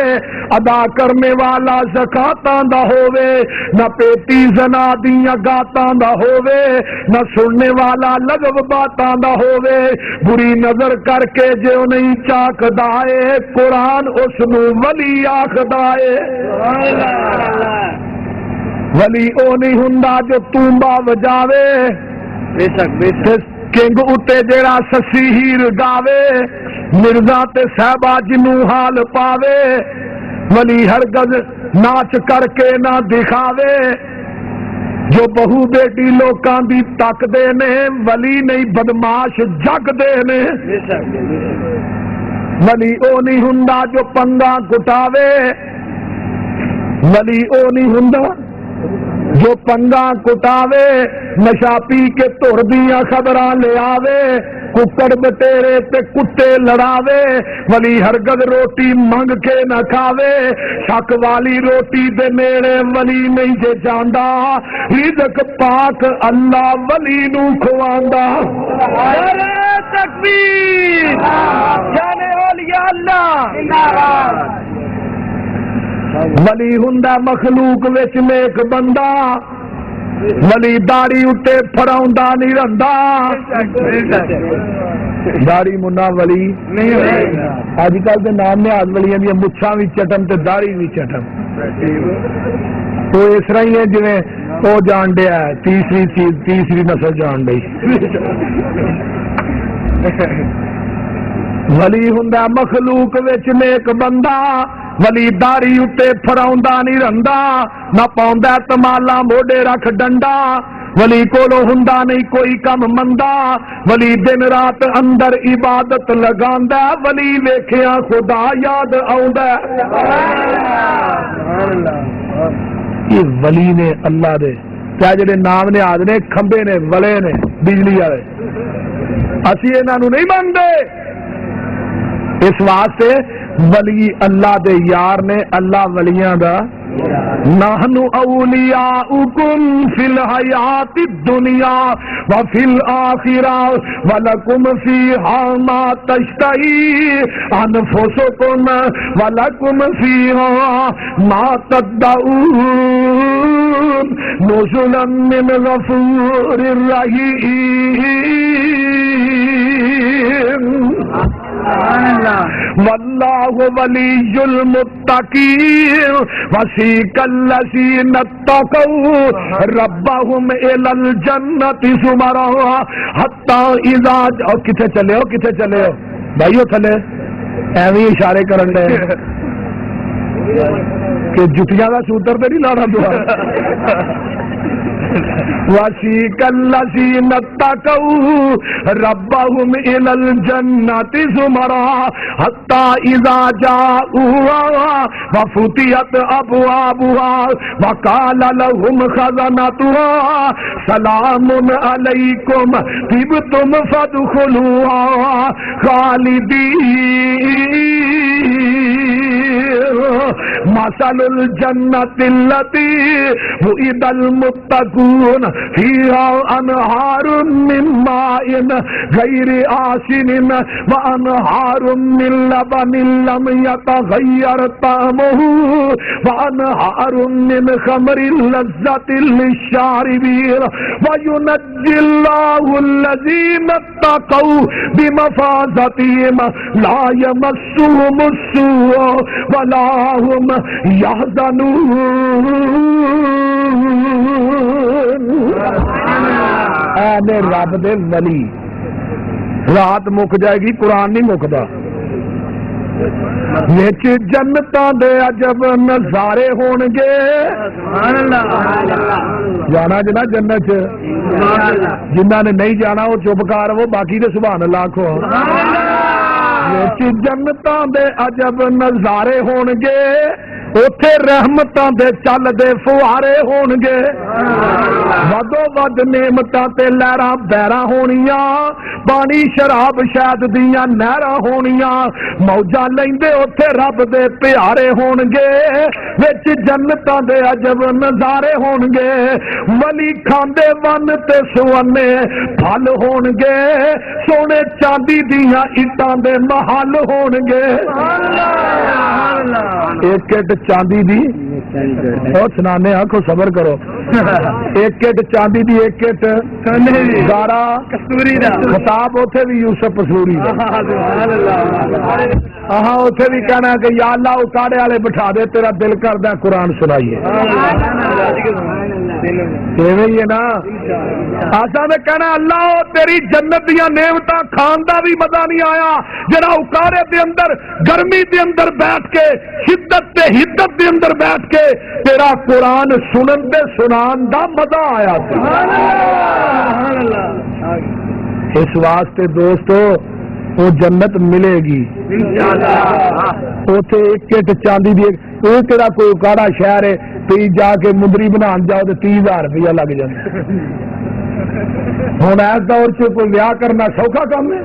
ادا کرنے والا زکاتاں دا ہووے نہ پیٹی زنا دیاں گاتاں دا ہووے نہ سننے والا لغو باتاں دا ہووے بری نظر کر کے جو نہیں چاکدا اے قرآن اس نو ولی آکھدا اے. ولی او نہیں ہوندا جو تونبا وجاوے بے شک کنگ اتے جیڑا سسی ہیر گاوے مرزا تے صحبہ جنوں حال پاوے. ولی ہرگز ناچ کر کے نہ دکھاوے جو بہو بیٹی لوکاں دی تک دے نے ولی نہیں بدماش جگ دے نے. ولی او نہیں ہوندا جو پنگا کٹاوے ولی او نہیں ہوندا جو پنگا کٹاوے نشا پی کے تر دیاں خبراں لے آوے ککڑ بٹیرے تے کتے لڑاوے. ولی ہرگز روٹی منگ کے نہ کھاوے شک والی روٹی دے نیڑے ولی نہیں جے جاندا رزق پاک اللہ ولی نو کھواندا. تکبیر جان اولیاء اللہ. ولی ہوندا مخلوق وچ نیک بندہ ولی داڑھی اتے پھڑاوندا نہیں رہندا. داڑھی منا ولی اج کل دے نام نہاد ولیاں دی مچھاں وی چٹن تے داڑھی وی چٹن. تو اس طرح ہی ہے جویں او جان دیا ہے تیسری نسل جان دئی. ولی ہوندا مخلوق وچ نیک بندہ ولی داڑھی اتے پھڑاوندا نہیں رہندا نہ پاوندا تمالا موڈے رکھ ڈنڈا. ولی کولو ہوندا نہیں کوئی کم مندا ولی دن رات اندر عبادت لگاندا ولی ویکھیا خدا یاد آوندا. یہ ولی نے اللہ دے کیا جڑے نام نے آد نے کھمبے نے وڑے نے بجلی والے اسی انہاں نو نہیں مانتے. اس واسطے ولی اللہ دے یار نے اللہ ولیاں دا. نحن اولیاؤکم فی الحیات الدنیا وفی الآخرہ ولکم فیہا ما تشتہی انفسکم ولکم فیہا ما تدعون نزلا من غفور رحیم. واللہ ولی المتقین وسیق الذین اتقوا ربهم الی الجنۃ زمرا حتی اذا کتے چلے ہو بھائیو تھلے ایویں اشارے کرن دے کہ جتیاں دا سوتر تے نہیں لانا دوبارہ. وسیق الذین اتقوا ربهم الى الجنة زمرا حتى اذا جاءوها وفتحت ابوابها وقال لهم خزنتها سلام علیکم طبتم فادخلوها خالدین مثل الجنة التي وعد المتقون فيها أنهار من ماء غير آسن وأنهار من لبن لم يتغير طعمه وأنهار من خمر لذة للشاربين وينجي الله الذين اتقوا بمفازتهم لا يمسهم السوء ولا هم يحزنون. اے رب دے ولی، رات مک جائے گی، قرآن نہیں مکدا. وچ جنتاں دے عجب نظارے ہون گے. جانا جنا جنت چ، جنہاں نے نہیں جانا وہ چپ کر وہ، باقی دے سبحان اللہ کھو. جنتاں دے عجب نظارے ہون گے، اوتھے رحمتاں دے چل دے فوارے ہون گے. ودو ود نعمتاں تے لہراں بہراں ہونیاں، پانی شراب شہد دیاں نہراں ہونیاں، موجاں لیندے اوتھے رب دے پیارے ہون گے. وچ جنتاں دے عجب نظارے ہون گے، ولی کھاندے ون تے سونے پھل ہون گے، سونے چاندی دیاں اٹاں دے محل ہون گے. ایک اٹ چاندی دی اور سنانے آنکھو صبر کرو، ایک اٹ چاندی دی ایک اٹ گارا کستوری دا خطاب اوتھے بھی یوسف پسوری دا. ہاں اوتھے بھی کہنا کہ یا اللہ اکاڑے والے بٹھا دے، تیرا دل کردا قرآن سنائیے. ایویں ہی ہے نا. آسا نے کہنا اللہ تیری جنت دیاں نعمتاں کھان دا بھی مزہ نہیں آیا جڑا اکاڑے دے اندر گرمی دے اندر بیٹھ کے شدت تے حدت دے اندر بیٹھ کے تیرا قرآن سنن تے سنان دا مزہ آیا. اس واسطے دوستو وہ جنت ملے گی اوتھے ایک اٹ چاندی دی. وہ تیرا کوئی اکاڑا شہر ہے تی جا کے مندری بنان جاؤ تو 30,000 روپیہ لگ جائے. ہوں اس دور چ کوئی ویاہ کرنا سوکھا کام ہے؟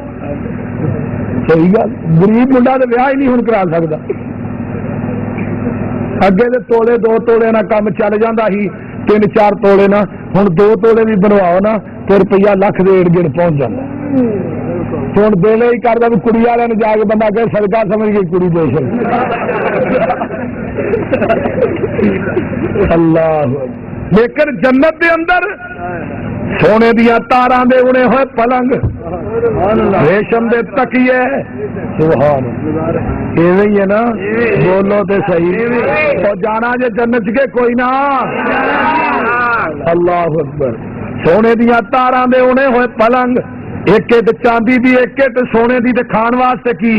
صحیح گل، غریب منڈا تو ویاہ ہی نہیں ہوں کرا سکتا. اگے تو تولے 2 تولے نہ کام چل جاتا ہی، 3-4 تولے نہ، ہوں 2 تولے بھی بنواؤ نا تو روپیہ لکھ دے ارد گرد پہنچ جاتا. ہوں دل ہی کرتا بھی کڑی والے نے جا کے بندہ کہ صدقہ سمجھ کے کڑی دے سکتا. اللہ. لیکن جنت دے اندر سونے دیا تاراں دے اڑے ہوئے پلنگ، ریشم دے تکیے. سبحان ایویں ہی ہے نا. بولو تے صحیح. اور جانا جے جنت کے کوئی نہ. اللہ اکبر. سونے دیا تاراں دے اڑے ہوئے پلنگ، ایک اٹ چاندی دی ایک اٹ سونے دی. تے کھان واسطے کی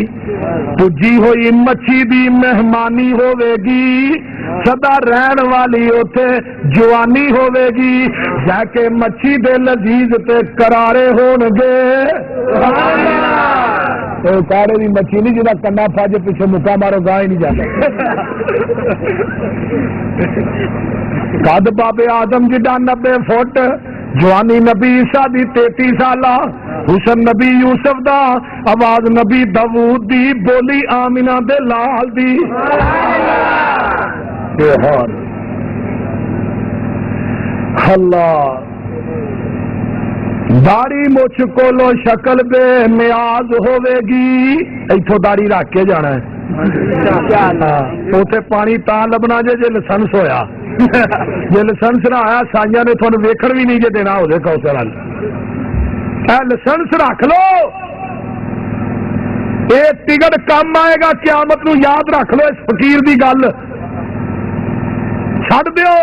پجی ہوئی مچھی دی مہمانی ہوے گی، سدا رہن والی اوتھے جوانی ہوے گی. جا کے مچھی دے لذیذ تے کرارے ہون گے. کاڑے دی مچھی نہیں جہاں کنا پج پیچھے مکا مارو گاہ ہی نہیں جاتا. قد بابے آدم جڈا 90 فٹ، جوانی نبی عیسیٰ دی 33 سالہ، حسن نبی یوسف دا، آواز نبی داؤد دی، بولی آمینہ دے لال دی. اللہ. داڑی مچھ کولو شکل بے نیاز ہوے گی. ایتھوں داڑی رکھ کے جانا ہے. اوتھے پانی تا لبنا جے لائسنس ہویا. جے لائسنس نہ آیا سائیاں نے تھانوں ویکھن بھی نہیں جے دینا ہو جائے کوثر وال. اے لائسنس رکھ لو، اے ٹکٹ کام آئے گا قیامت نو. یاد رکھ لو اس فقیر دی گل. چھڈ دیو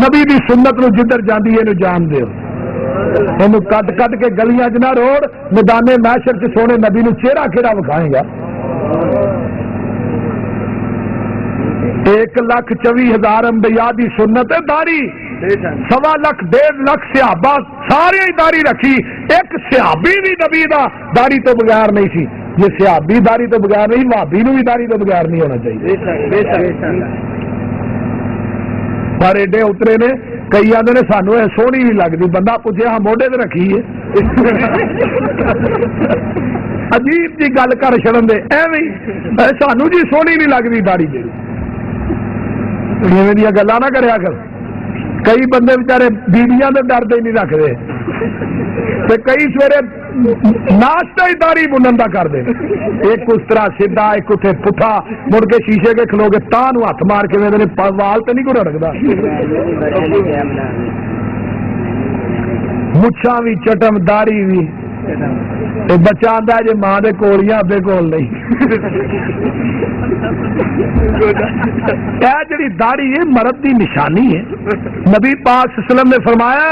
نبی دی سنت نو، جدھر جاندی ہے نو جان دیو. انہوں کٹ کٹ کے گلیاں چ نہ روڑ. میدان محشر چ سونے نبی نو چہرہ کہڑا وکھائے گا؟ 1,24,000 انبیاء دی سنت ہے داڑھی. سوا لکھ 1.5 لاکھ صحابہ سارے داڑھی رکھی، ایک صحابی بھی نبی دا داڑھی تو بغیر نہیں سی. یہ صحابی داڑھی تو بغیر نہیں، وہابی نو بھی داڑھی تو بغیر نہیں ہونا چاہیے. پر ایڈے اترے نے کئی آدھے نے سانو سونی نہیں لگتی. بندہ پوچھے ہاں موڈے تے رکھی ہے. عجیب جی گل کر چڑن دے ایویں سانو جی سونی نہیں لگتی داڑھی جی. ایویں دیا گلا نہ کریا کر. کئی بندے بچارے بیویاں دے ڈرتے نہیں رکھتے، کئی سویرے ناشتہ ہی داڑھی بنن دا کر دے. ایک اس طرح سیدھا، ایک اتنے پٹھا، مڑ کے شیشے کے کھلو کے تاں نو ہاتھ مار کے وال تو نہیں کو رکھتا. مچھاں بھی چٹم، داڑھی بھی. بچہ آتا ہے جی ماں دے کول یا ابے کول نہیں. جڑی داڑھی ہے مرد دی نشانی ہے. نبی پاک صلی اللہ علیہ وسلم نے فرمایا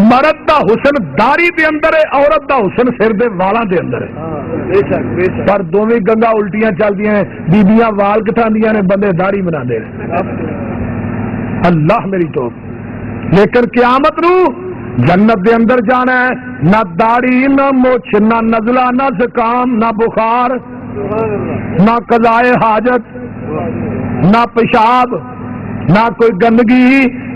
مرد دا حسن داڑھی دے اندر ہے، عورت دا حسن سر دے والاں دے اندر ہے. پر دونوں گنگا الٹیاں چلدی ہیں، بیبیاں وال کٹھاندیاں نے، بندے داڑھی بناندے نے. اللہ میری تو. لیکن قیامت نو جنت دے اندر جانا ہے، نہ داڑھی، نہ مچھ، نہ نزلہ، نہ زکام، نہ بخار، نہ قضائے حاجت، نہ پیشاب، نہ کوئی گندگی.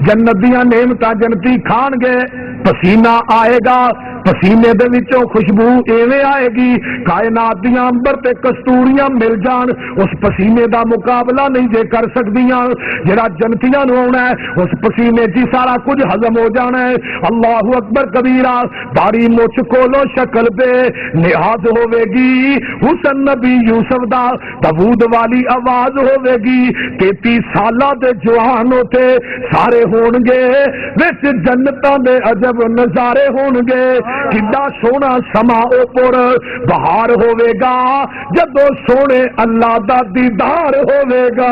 جنت دیاں نعمتاں جنتی کھان گے، پسینہ آئے گا، پسینے دے وچوں خوشبو ایویں آئے گی کائنات دیاں انبر تے کستوریاں مل جان. اس پسینے دا مقابلہ نہیں جے کر سکدیاں جڑا جنتیاں نو آنا ہے. اس پسینے جی سارا کچھ ہضم ہو جانا ہے. اللہ اکبر کبیرہ. داڑھی مچھ کولو شکل بے نیاز ہوے گی. حسن نبی یوسف دا داؤد والی آواز ہوے گی. 33 سالاں دے جوان ہوتے سارے ہون گے وچ جنتاں دے عجب نظارے ہون گے. کڈا سونا سما اوپر بہار ہوے گا جدو سونے اللہ دا دیدار ہوے گا.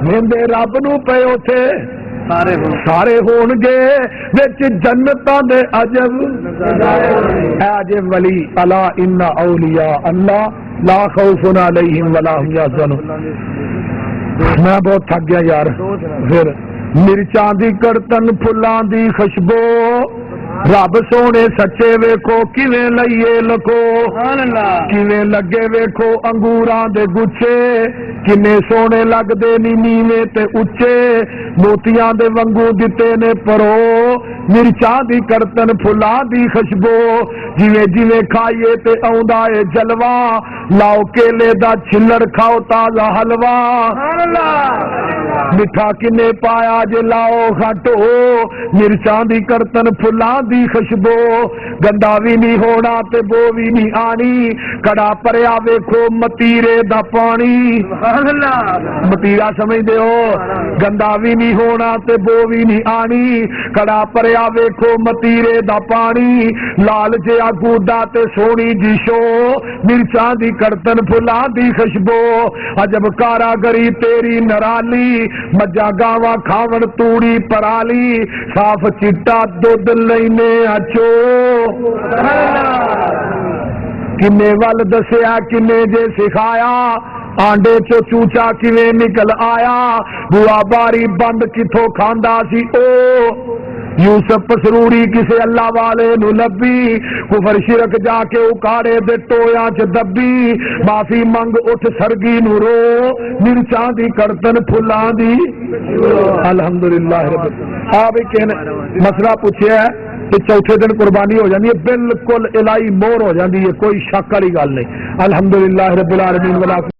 میندے رب نو پے اوتھے سارے ہون گے وچ جنتاں دے عجب. اے عجب ولی الا ان اولیاء اللہ لا خوف علیہم ولا هم یحزنون. میں بہت تھک گیا یار. پھر مرچاں دی کڑتن پھلاں دی خوشبو رب سونے سچے ویکھو کیویں لئیے لکو. کیویں لگے ویکھو انگوراں دے گچھے کنے سونے لگدے نی نیویں تے اچے. موتیاں دے وانگو دتے نے پرو مرچاں دی کرتن پھلاں دی خوشبو. جویں جویں کھائیے تے اوندا اے جلوہ. لاؤ کیلے دا چھلڑ کھاؤ تازہ حلوہ. میٹھا کنے پایا جے لاؤ کھٹو. مرچاں دی کرتن پھلاں دی خوشبو. گندا بھی نہیں ہونا تے بو بھی نہیں آنی. کڑا پریا ویکھو متیرے دا پانی. متیرا سمجھ دے ہو. گندا بھی نہیں ہونا تے بو بھی نہیں آنی. کڑا پریا ویکھو متیرے دا پانی. لال جیا گوڈا تے سونی جی شو. مرچاں دی کرتن پھلاں دی خوشبو. عجب کاراگری تیری نرالی. مجھا گاواں کھاون توڑی پرالی. صاف چٹا دودھ لینے اچو. کنے ول دسیا کنے جے سکھایا. آنڈے چو چوچا کیویں نکل آیا. بوا باری بند کتھوں کھاندا سی او. یوسف پسروری کسے اللہ والے نو لبی. کفر شرک جا کے اکاڑے دے ٹویاں چ دبی. معافی منگ اٹھ سرگی نو رو. مرچاں دی کرتن پھلاں دی. الحمدللہ رب آپ مسئلہ پوچھیا ہے کہ چوتھے دن قربانی ہو جاتی ہے. بالکل الہی مور ہو جاتی ہے، کوئی شک والی گل نہیں. الحمدللہ رب العالمین.